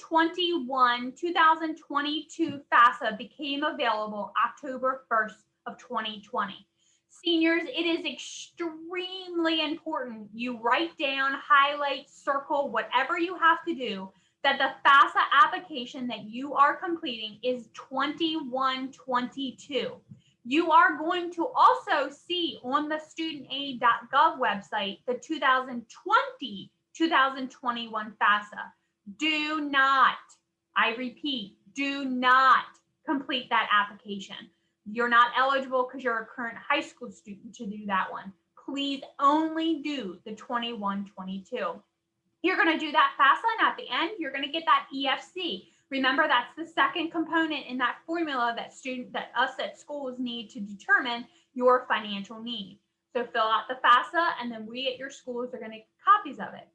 2021-2022 FAFSA became available October 1st of 2020. Seniors, it is extremely important you write down, highlight, circle, whatever you have to do, that the FAFSA application that you are completing is 2122. You are going to also see on the studentaid.gov website the 2020-2021 FAFSA. Do not, I repeat, do not complete that application. You're not eligible because you're a current high school student to do that one. Please only do the 21-22. You're going to do that FAFSA, and at the end, you're going to get that EFC. Remember, that's the second component in that formula that us at schools need to determine your financial need. So fill out the FAFSA, and then we at your schools are going to get copies of it.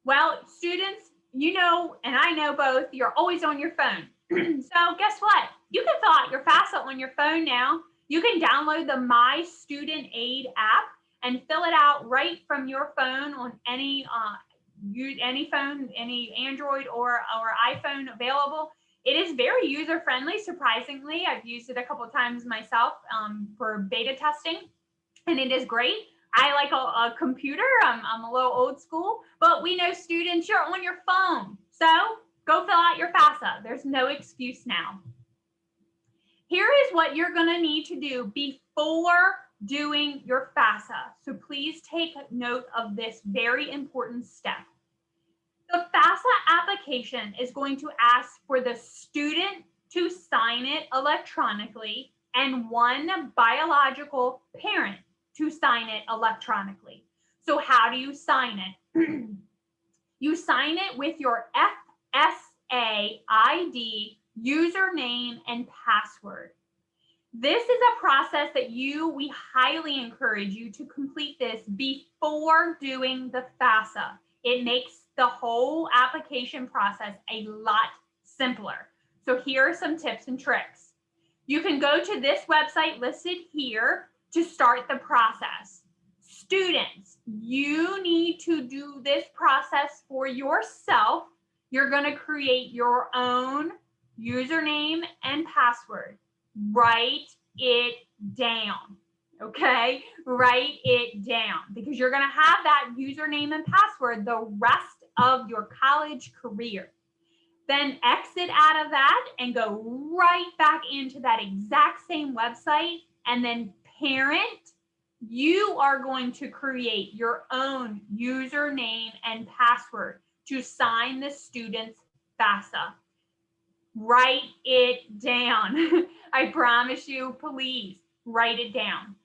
Well, students, you know, and I know both, you're always on your phone. So guess what? You can fill out your FAFSA on your phone now. You can download the My Student Aid app and fill it out right from your phone on any phone, any Android or iPhone available. It is very user-friendly, surprisingly. I've used it a couple of times myself for beta testing, and it is great. I like a computer. I'm a little old school, but we know students, you're on your phone. So go fill out your FAFSA. There's no excuse now. Here is what you're going to need to do before doing your FAFSA. So please take note of this very important step. The FAFSA application is going to ask for the student to sign it electronically and one biological parent to sign it electronically. So how do you sign it? You sign it with your FSA ID, username, and password. This is a process that we highly encourage you to complete this before doing the FAFSA. It makes the whole application process a lot simpler. So here are some tips and tricks. You can go to this website listed here, to start the process. Students, you need to do this process for yourself. You're going to create your own username and password. Write it down. Okay, write it down, because you're going to have that username and password the rest of your college career. Then exit out of that and go right back into that exact same website. And then parent, you are going to create your own username and password to sign the student's FAFSA. Write it down. I promise you, please write it down.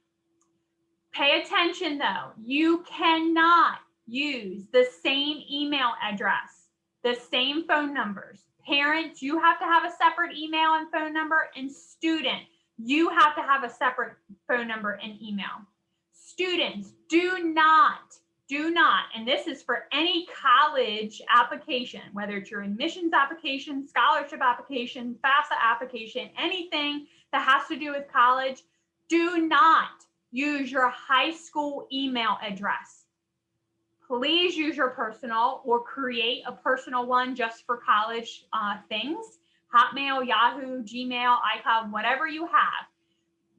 Pay attention though, you cannot use the same email address, the same phone numbers. Parents, you have to have a separate email and phone number, and student, you have to have a separate phone number and email. Students, do not, and this is for any college application, whether it's your admissions application, scholarship application, FAFSA application, anything that has to do with college, do not use your high school email address. Please use your personal, or create a personal one just for college things. Hotmail, Yahoo, Gmail, iCloud, whatever you have.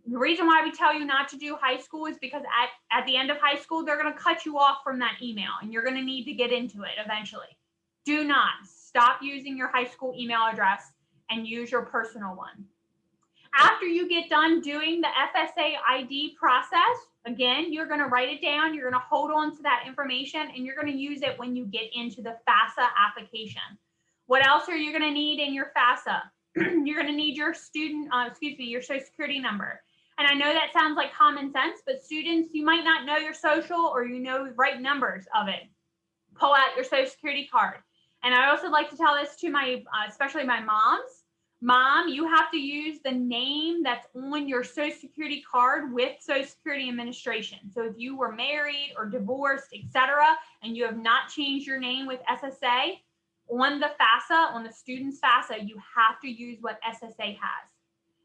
The reason why we tell you not to do high school is because at the end of high school, they're going to cut you off from that email, and you're going to need to get into it eventually. Do not stop using your high school email address and use your personal one. After you get done doing the FSA ID process, again, you're going to write it down, you're going to hold on to that information, and you're going to use it when you get into the FAFSA application. What else are you going to need in your FAFSA? You're going to need your your social security number. And I know that sounds like common sense, but students, you might not know your social, or you know the right numbers of it. Pull out your social security card. And I also like to tell this to my, especially my moms. Mom, you have to use the name that's on your social security card with Social Security Administration. So if you were married or divorced, etc., and you have not changed your name with SSA, on the FAFSA, on the student's FAFSA, you have to use what SSA has.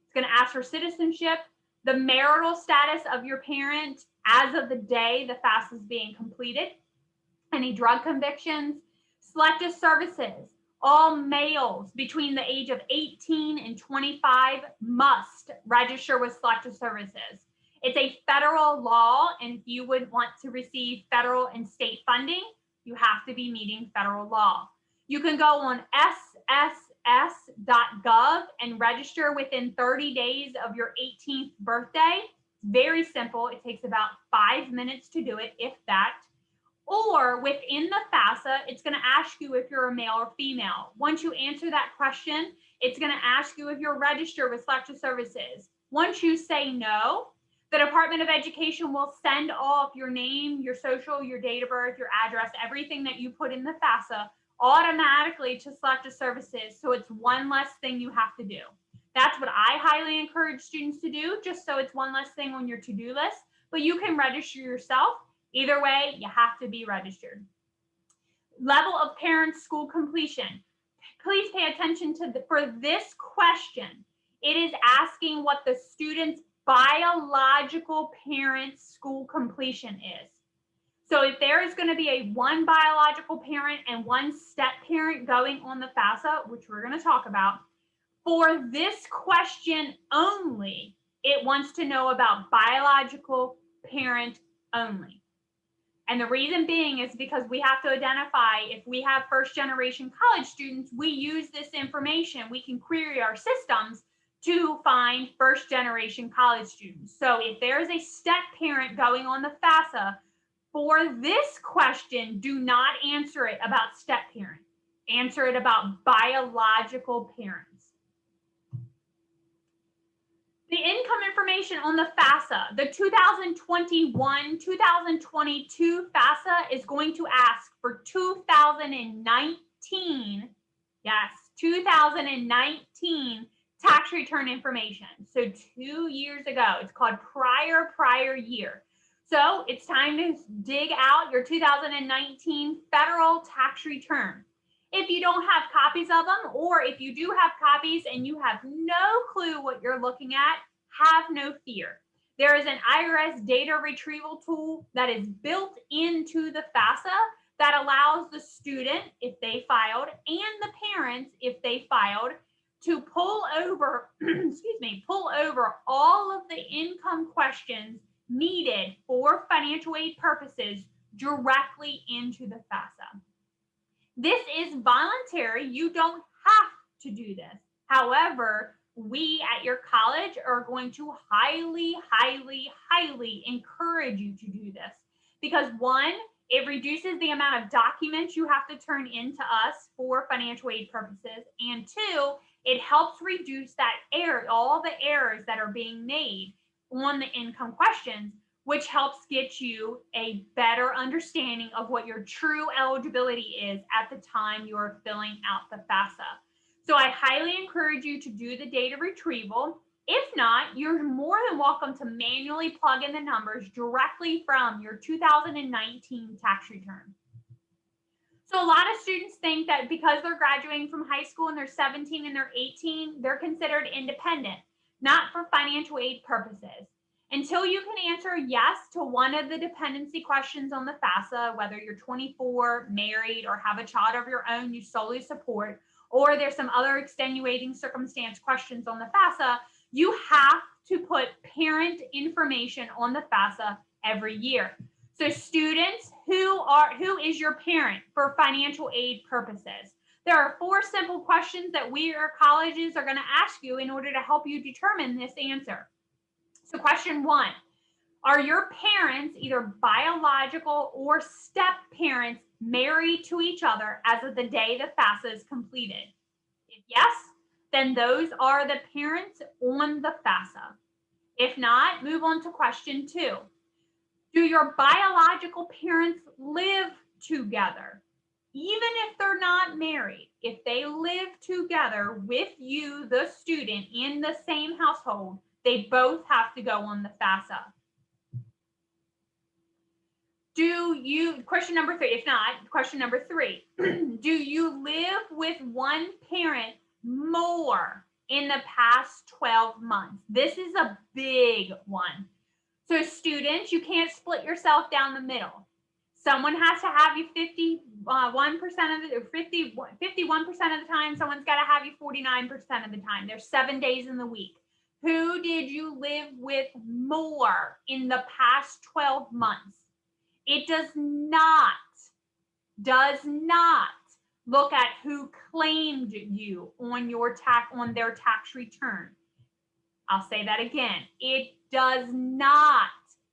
It's going to ask for citizenship, the marital status of your parent as of the day the FAFSA is being completed, any drug convictions, selective services. All males between the age of 18 and 25 must register with selective services. It's a federal law, and if you would want to receive federal and state funding, you have to be meeting federal law. You can go on sss.gov and register within 30 days of your 18th birthday. It's very simple. It takes about 5 minutes to do it, if that. Or within the FAFSA, it's going to ask you if you're a male or female. Once you answer that question, it's going to ask you if you're registered with selective services. Once you say no, the Department of Education will send off your name, your social, your date of birth, your address, everything that you put in the FAFSA automatically to selective services. So it's one less thing you have to do. That's what I highly encourage students to do, just so it's one less thing on your to-do list. But you can register yourself. Either way, you have to be registered. Level of parent school completion. Please pay attention to for this question. It is asking what the student's biological parent's school completion is. So if there is going to be a one biological parent and one step parent going on the FAFSA, which we're going to talk about, for this question only, it wants to know about biological parent only. And the reason being is because we have to identify, if we have first generation college students, we use this information. We can query our systems to find first generation college students. So if there is a step parent going on the FAFSA, for this question, do not answer it about step parent. Answer it about biological parents. The income information on the FAFSA, the 2021-2022 FAFSA is going to ask for 2019, yes, 2019 tax return information. So 2 years ago, it's called prior year. So it's time to dig out your 2019 federal tax return. If you don't have copies of them, or if you do have copies and you have no clue what you're looking at, have no fear. There is an IRS data retrieval tool that is built into the FAFSA that allows the student, if they filed, and the parents, if they filed, to pull over, excuse me, pull over all of the income questions needed for financial aid purposes directly into the FAFSA. This is voluntary. You don't have to do this. However, we at your college are going to highly, highly, highly encourage you to do this because one, it reduces the amount of documents you have to turn into us for financial aid purposes. And two, it helps reduce that error, all the errors that are being made on the income questions, which helps get you a better understanding of what your true eligibility is at the time you're filling out the FAFSA. So I highly encourage you to do the data retrieval. If not, you're more than welcome to manually plug in the numbers directly from your 2019 tax return. So a lot of students think that because they're graduating from high school and they're 17 and they're 18, they're considered independent, not for financial aid purposes. Until you can answer yes to one of the dependency questions on the FAFSA, whether you're 24, married, or have a child of your own you solely support, or there's some other extenuating circumstance questions on the FAFSA, you have to put parent information on the FAFSA every year. So students, who is your parent for financial aid purposes? There are 4 simple questions that we or colleges are going to ask you in order to help you determine this answer. So question 1, are your parents, either biological or step parents, married to each other as of the day the FAFSA is completed? If yes, then those are the parents on the FAFSA. If not, move on to question 2. Do your biological parents live together? Even if they're not married, if they live together with you, the student, in the same household, they both have to go on the FAFSA. Question number 3, if not, question number 3, do you live with one parent more in the past 12 months? This is a big one. So students, you can't split yourself down the middle. Someone has to have you 51% of the, or 51% of the time. Someone's got to have you 49% of the time. There's 7 days in the week. Who did you live with more in the past 12 months? It does not look at who claimed you on their tax return. I'll say that again. It does not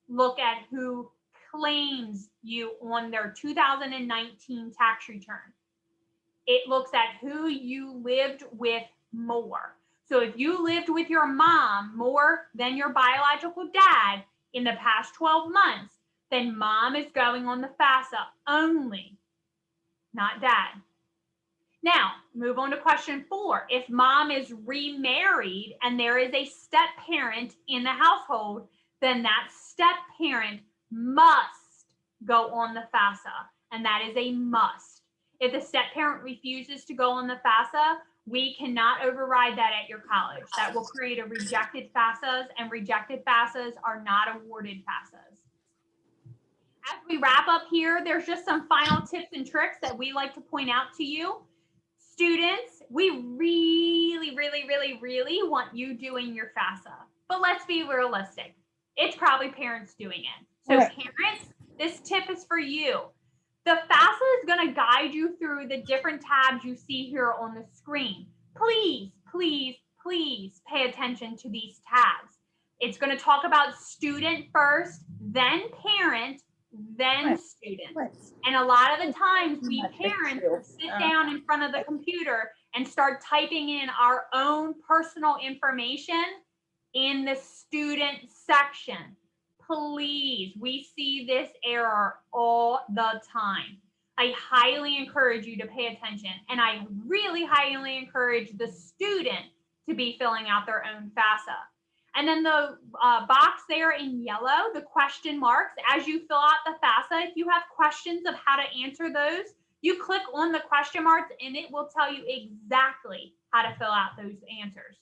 look at who claims you on their 2019 tax return. It looks at who you lived with more. So if you lived with your mom more than your biological dad in the past 12 months, then mom is going on the FAFSA only, not dad. Now, move on to question 4. If mom is remarried and there is a step parent in the household, then that step parent must go on the FAFSA, and that is a must. If the step parent refuses to go on the FAFSA, we cannot override that at your college. That will create a rejected FAFSAs, and rejected FAFSAs are not awarded FAFSAs. As we wrap up here, there's just some final tips and tricks that we like to point out to you. Students, we really, really, really, really want you doing your FAFSA, but let's be realistic. It's probably parents doing it. So right. Parents, this tip is for you. The FAFSA is going to guide you through the different tabs you see here on the screen. Please, please, please pay attention to these tabs. It's going to talk about student first, then parent, then student. And a lot of the times we parents sit down in front of the computer and start typing in our own personal information in the student section. Please, we see this error all the time. I highly encourage you to pay attention, and I really highly encourage the student to be filling out their own FAFSA. And then the box there in yellow, the question marks, as you fill out the FAFSA, if you have questions of how to answer those, you click on the question marks and it will tell you exactly how to fill out those answers.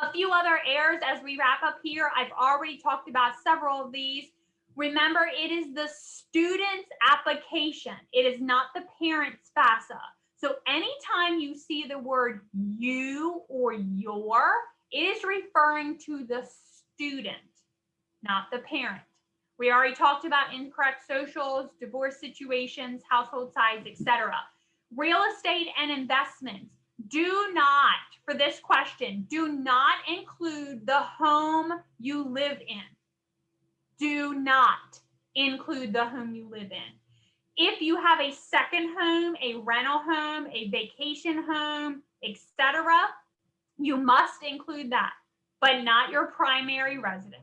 A few other errors as we wrap up here. I've already talked about several of these. Remember, it is the student's application. It is not the parent's FAFSA. So anytime you see the word you or your, it is referring to the student, not the parent. We already talked about incorrect socials, divorce situations, household size, etc. Real estate and investments. Do not, for this question, do not include the home you live in. Do not include the home you live in. If you have a second home, a rental home, a vacation home, etc., you must include that, but not your primary residence.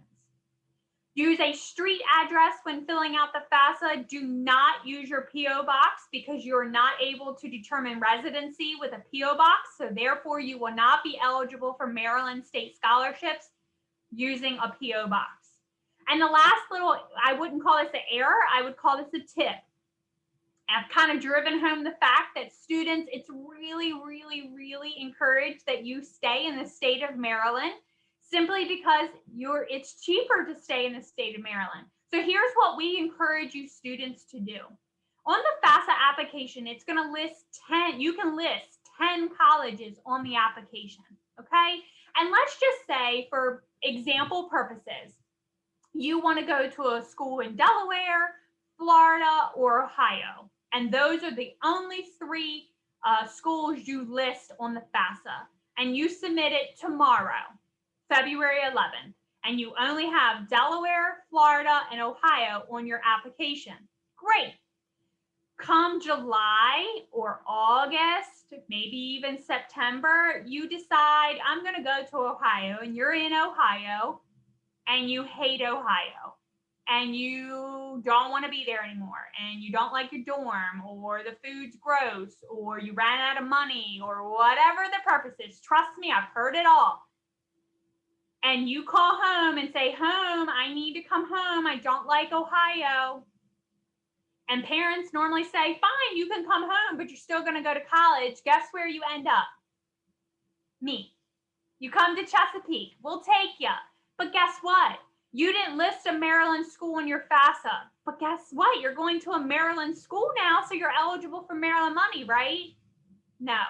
Use a street address when filling out the FAFSA. Do not use your PO box because you're not able to determine residency with a PO box. So therefore, you will not be eligible for Maryland state scholarships using a PO box. And the last little, I wouldn't call this an error, I would call this a tip. I've kind of driven home the fact that students, it's really, really, really encouraged that you stay in the state of Maryland, simply because it's cheaper to stay in the state of Maryland. So here's what we encourage you students to do. On the FAFSA application, it's going to list 10, you can list 10 colleges on the application, okay? And let's just say, for example purposes, you want to go to a school in Delaware, Florida, or Ohio. And those are the only three schools you list on the FAFSA. And you submit it tomorrow, February 11th. And you only have Delaware, Florida, and Ohio on your application. Great. Come July or August, maybe even September, you decide, I'm going to go to Ohio, and you're in Ohio, and you hate Ohio, and you don't want to be there anymore, and you don't like your dorm, or the food's gross, or you ran out of money, or whatever the purpose is. Trust me, I've heard it all. And you call home and say, home, I need to come home. I don't like Ohio. And parents normally say, fine, you can come home, but you're still going to go to college. Guess where you end up? Me. You come to Chesapeake. We'll take you. But guess what? You didn't list a Maryland school in your FAFSA. But guess what? You're going to a Maryland school now, so you're eligible for Maryland money, right? No,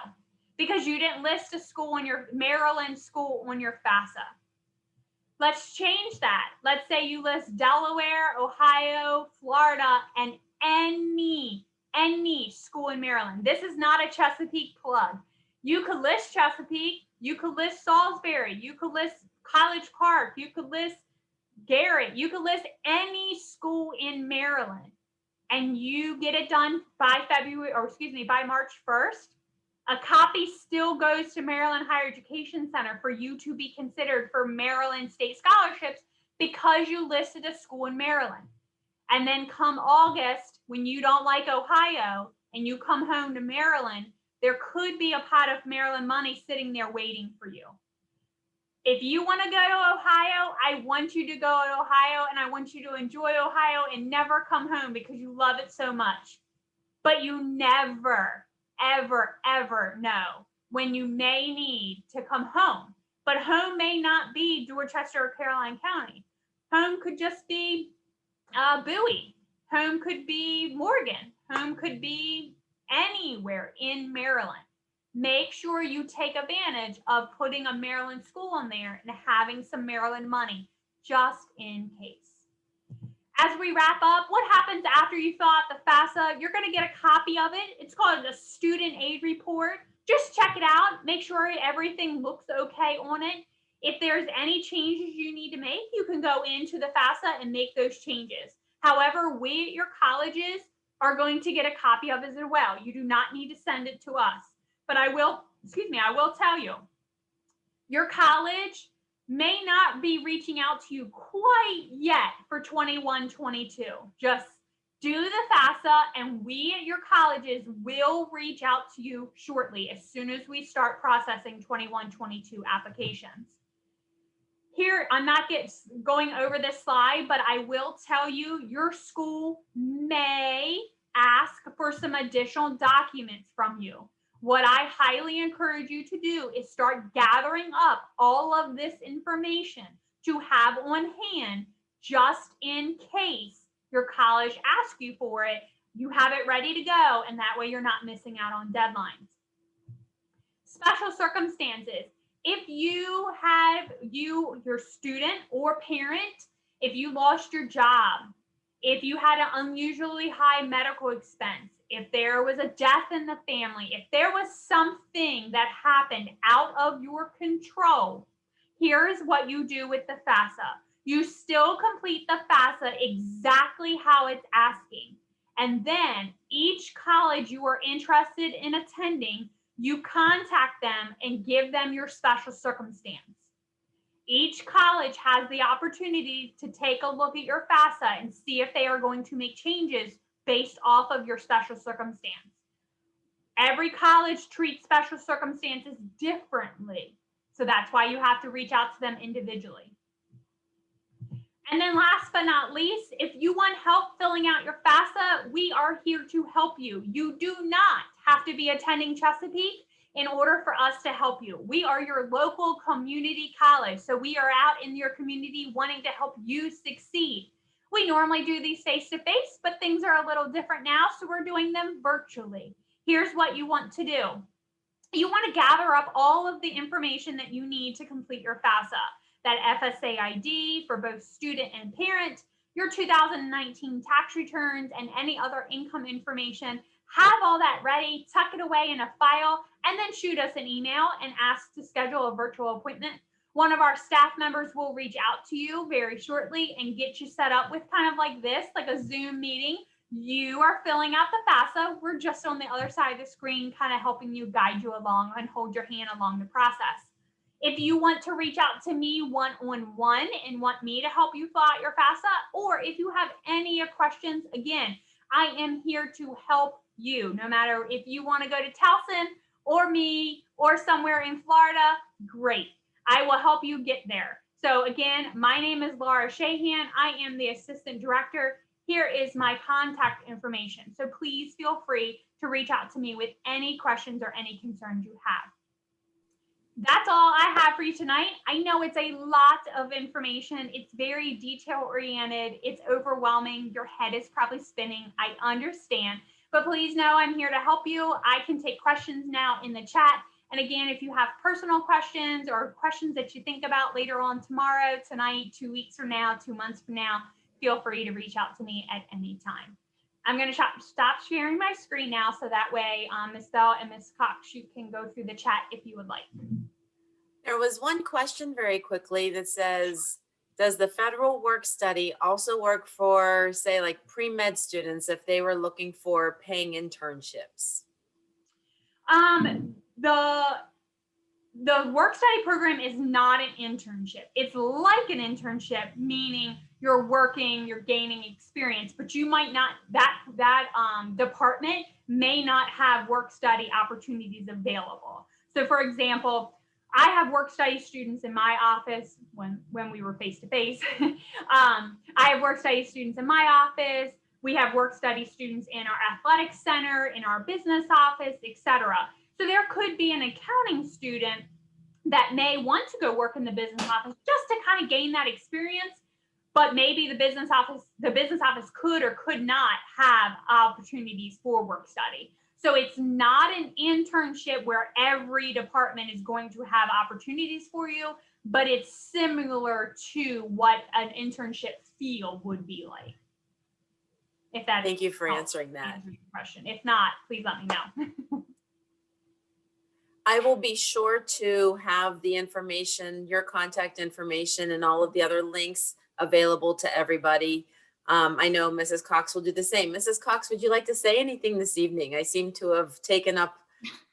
because you didn't list a school in your Maryland school on your FAFSA. Let's change that. Let's say you list Delaware, Ohio, Florida, and any school in Maryland. This is not a Chesapeake plug. You could list Chesapeake, you could list Salisbury, you could list College Park, you could list Garrett, you could list any school in Maryland, and you get it done by by March 1st. A copy still goes to Maryland Higher Education Center for you to be considered for Maryland state scholarships because you listed a school in Maryland. And then come August, when you don't like Ohio and you come home to Maryland, there could be a pot of Maryland money sitting there waiting for you. If you want to go to Ohio, I want you to go to Ohio, and I want you to enjoy Ohio and never come home because you love it so much. But you never, ever, ever know when you may need to come home. But home may not be Dorchester or Caroline County. Home could just be Bowie. Home could be Morgan. Home could be anywhere in Maryland. Make sure you take advantage of putting a Maryland school on there and having some Maryland money just in case. As we wrap up, what happens after you fill out the FAFSA? You're going to get a copy of it. It's called the Student Aid Report. Just check it out. Make sure everything looks okay on it. If there's any changes you need to make, you can go into the FAFSA and make those changes. However, we at your colleges are going to get a copy of it as well. You do not need to send it to us. But I will tell you, your college may not be reaching out to you quite yet for 21-22. Just do the FAFSA, and we at your colleges will reach out to you shortly as soon as we start processing 21-22 applications. Here, I'm not going over this slide, but I will tell you, your school may ask for some additional documents from you. What I highly encourage you to do is start gathering up all of this information to have on hand just in case your college asks you for it. You have it ready to go, and that way you're not missing out on deadlines. Special circumstances. If you have your student or parent, if you lost your job, if you had an unusually high medical expense, if there was a death in the family, if there was something that happened out of your control, here's what you do with the FAFSA. You still complete the FAFSA exactly how it's asking. And then each college you are interested in attending, you contact them and give them your special circumstance. Each college has the opportunity to take a look at your FAFSA and see if they are going to make changes based off of your special circumstance. Every college treats special circumstances differently. So that's why you have to reach out to them individually. And then last but not least, if you want help filling out your FAFSA, we are here to help you. You do not have to be attending Chesapeake in order for us to help you. We are your local community college. So we are out in your community wanting to help you succeed. We normally do these face-to-face, but things are a little different now. So we're doing them virtually. Here's what you want to do. You want to gather up all of the information that you need to complete your FAFSA. That FSA ID for both student and parent, your 2019 tax returns, and any other income information. Have all that ready, tuck it away in a file, and then shoot us an email and ask to schedule a virtual appointment. One of our staff members will reach out to you very shortly and get you set up with kind of like this, like a Zoom meeting. You are filling out the FAFSA. We're just on the other side of the screen, kind of helping you, guide you along, and hold your hand along the process. If you want to reach out to me one-on-one and want me to help you fill out your FAFSA, or if you have any questions, again, I am here to help you. No matter if you want to go to Towson or me or somewhere in Florida, great. I will help you get there. So again, my name is Laura Shahan. I am the assistant director. Here is my contact information. So please feel free to reach out to me with any questions or any concerns you have. That's all I have for you tonight. I know it's a lot of information. It's very detail oriented. It's overwhelming. Your head is probably spinning. I understand, but please know I'm here to help you. I can take questions now in the chat. And again, if you have personal questions or questions that you think about later on tomorrow, tonight, 2 weeks from now, 2 months from now, feel free to reach out to me at any time. I'm going to stop sharing my screen now, so that way Ms. Bell and Ms. Cox, you can go through the chat if you would like. There was one question very quickly that says, does the federal work study also work for, say, like pre-med students if they were looking for paying internships? The work study program is not an internship. It's like an internship, meaning you're working, you're gaining experience, but you might not, that department may not have work study opportunities available. So for example, I have work study students in my office when we were face-to-face. I have work study students in my office. We have work study students in our athletic center, in our business office, etc. So there could be an accounting student that may want to go work in the business office just to kind of gain that experience, but maybe the business office could or could not have opportunities for work study. So it's not an internship where every department is going to have opportunities for you, but it's similar to what an internship field would be like. If that Thank you for answering that question. If not, please let me know. I will be sure to have the information, your contact information, and all of the other links available to everybody. I know Mrs. Cox will do the same. Mrs. Cox, would you like to say anything this evening? I seem to have taken up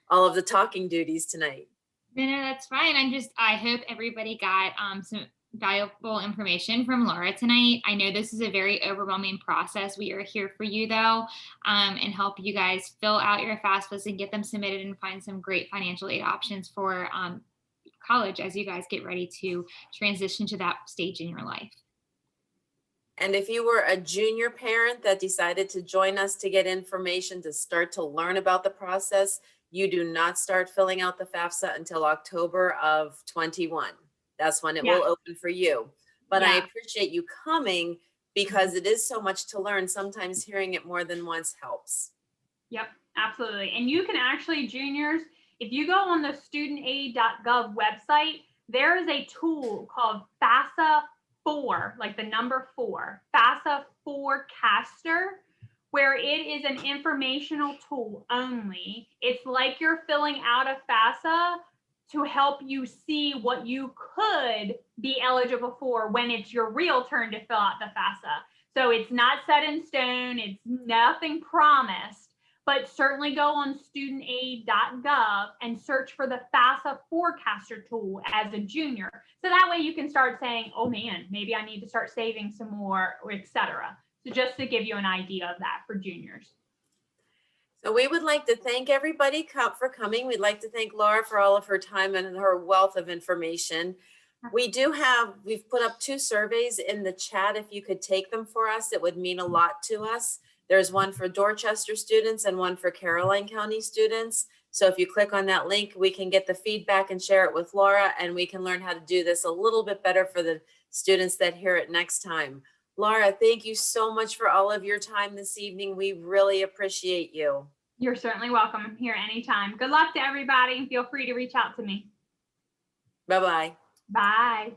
all of the talking duties tonight. No, that's fine. I hope everybody got some valuable information from Laura tonight. I know this is a very overwhelming process. We are here for you though, and help you guys fill out your FAFSAs and get them submitted and find some great financial aid options for college as you guys get ready to transition to that stage in your life. And if you were a junior parent that decided to join us to get information to start to learn about the process, You do not start filling out the FAFSA until October of 21. That's when it Yeah. will open for you. But I Yeah. appreciate you coming because it is so much to learn. Sometimes hearing it more than once helps. Yep, absolutely. And you can actually, juniors, if you go on the studentaid.gov website, there is a tool called FAFSA 4, like the number 4, FAFSA Forecaster, where it is an informational tool only. It's like you're filling out a FAFSA to help you see what you could be eligible for when it's your real turn to fill out the FAFSA. So it's not set in stone, it's nothing promised, but certainly go on studentaid.gov and search for the FAFSA forecaster tool as a junior. So that way you can start saying, oh man, maybe I need to start saving some more, or etc. So just to give you an idea of that for juniors. So we would like to thank everybody for coming. We'd like to thank Laura for all of her time and her wealth of information. We've put up 2 surveys in the chat. If you could take them for us, it would mean a lot to us. There's one for Dorchester students and one for Caroline County students. So if you click on that link, we can get the feedback and share it with Laura, and we can learn how to do this a little bit better for the students that hear it next time. Laura, thank you so much for all of your time this evening. We really appreciate you. You're certainly welcome. I'm here anytime. Good luck to everybody. Feel free to reach out to me. Bye-bye. Bye.